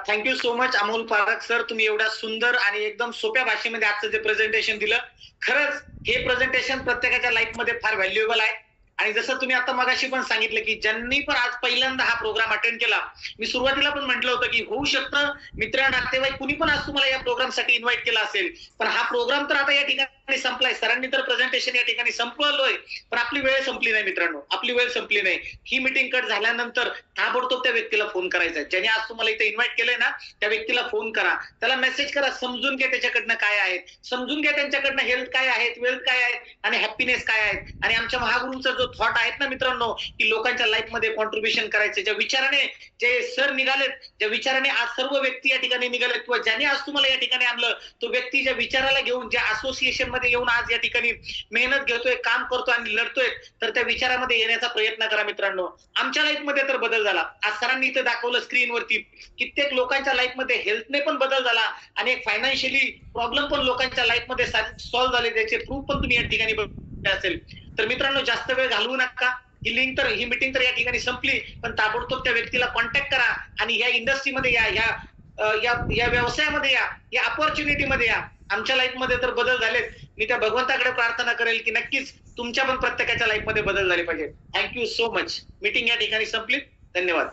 Thank you so much Amol Parakh sir, तुम्ही एवढ्या सुंदर आणि एकदम सोप्या भाषेमध्ये आजचं जे प्रेझेंटेशन दिलं, खरंच हे प्रेझेंटेशन प्रत्येकाच्या लाईफमध्ये फार व्हॅल्युएबल आहे. आणि जसं तुम्ही आता मगाशी पण सांगितलं की ज्यांनी पण आज पहिल्यांदा हा प्रोग्राम अटेंड केला, मी सुरुवातीला पण म्हटलं होतं की होऊ शकतं मित्र, नातेवाईक कुणी पण आज तुम्हाला या प्रोग्रामसाठी इन्व्हाइट केला असेल, पण हा प्रोग्राम तर आता या ठिकाणी संपलाय. सरांनी तर प्रेझेंटेशन या ठिकाणी संपवलंय, पण आपली वेळ संपली नाही मित्रांनो, आपली वेळ संपली नाही. ही मीटिंग कट झाल्यानंतर ताबडतोब त्या व्यक्तीला फोन करायचा. ज्याने आज तुम्हाला इथे इन्व्हाइट केलंय ना, त्या व्यक्तीला फोन करा, त्याला मेसेज करा, समजून घ्या त्याच्याकडनं काय आहेत, समजून घ्या त्यांच्याकडनं हेल्थ काय आहेत, वेल्थ काय आहेत आणि हॅपीनेस काय आहेत. आणि आमच्या महागुरूंचा जो थॉट आहेत ना मित्रांनो, की लोकांच्या लाईफ मध्ये कॉन्ट्रीब्युशन करायचे, ज्या विचाराने जे सर निघालेत, ज्या विचाराने आज सर्व व्यक्ती या ठिकाणी निघालेत, किंवा ज्याने आज तुम्हाला या ठिकाणी आणलं, तो व्यक्ती ज्या विचाराला घेऊन, ज्या असोसिएशन मध्ये येऊन आज या ठिकाणी मेहनत घेतोय, काम करतोय आणि लढतोय, तर त्या विचारामध्ये येण्याचा प्रयत्न करा मित्रांनो. आमच्या लाईफ मध्ये तर बदल झाला. आज सरांनी इथे दाखवलं स्क्रीनवरती, कित्येक लोकांच्या लाईफ मध्ये हेल्थने पण बदल झाला आणि एक फायनान्शियली प्रॉब्लेम पण लोकांच्या लाईफ मध्ये सॉल्व्ह झाले, त्याचे प्रूफ पण तुम्ही या ठिकाणी बघितले असेल. तर मित्रांनो जास्त वेळ घालवू नका. ही मीटिंग तर या ठिकाणी संपली, पण ताबडतोब त्या व्यक्तीला कॉन्टॅक्ट करा आणि या इंडस्ट्रीमध्ये या व्यवसायामध्ये या अपॉर्च्युनिटीमध्ये या. आमच्या लाईफ मध्ये तर बदल झालेत. मी त्या भगवंताकडे प्रार्थना करेल की नक्कीच तुमच्या पण प्रत्येकाच्या लाईफ मध्ये बदल झाले पाहिजे. Thank you so much. मीटिंग या ठिकाणी संपली. धन्यवाद.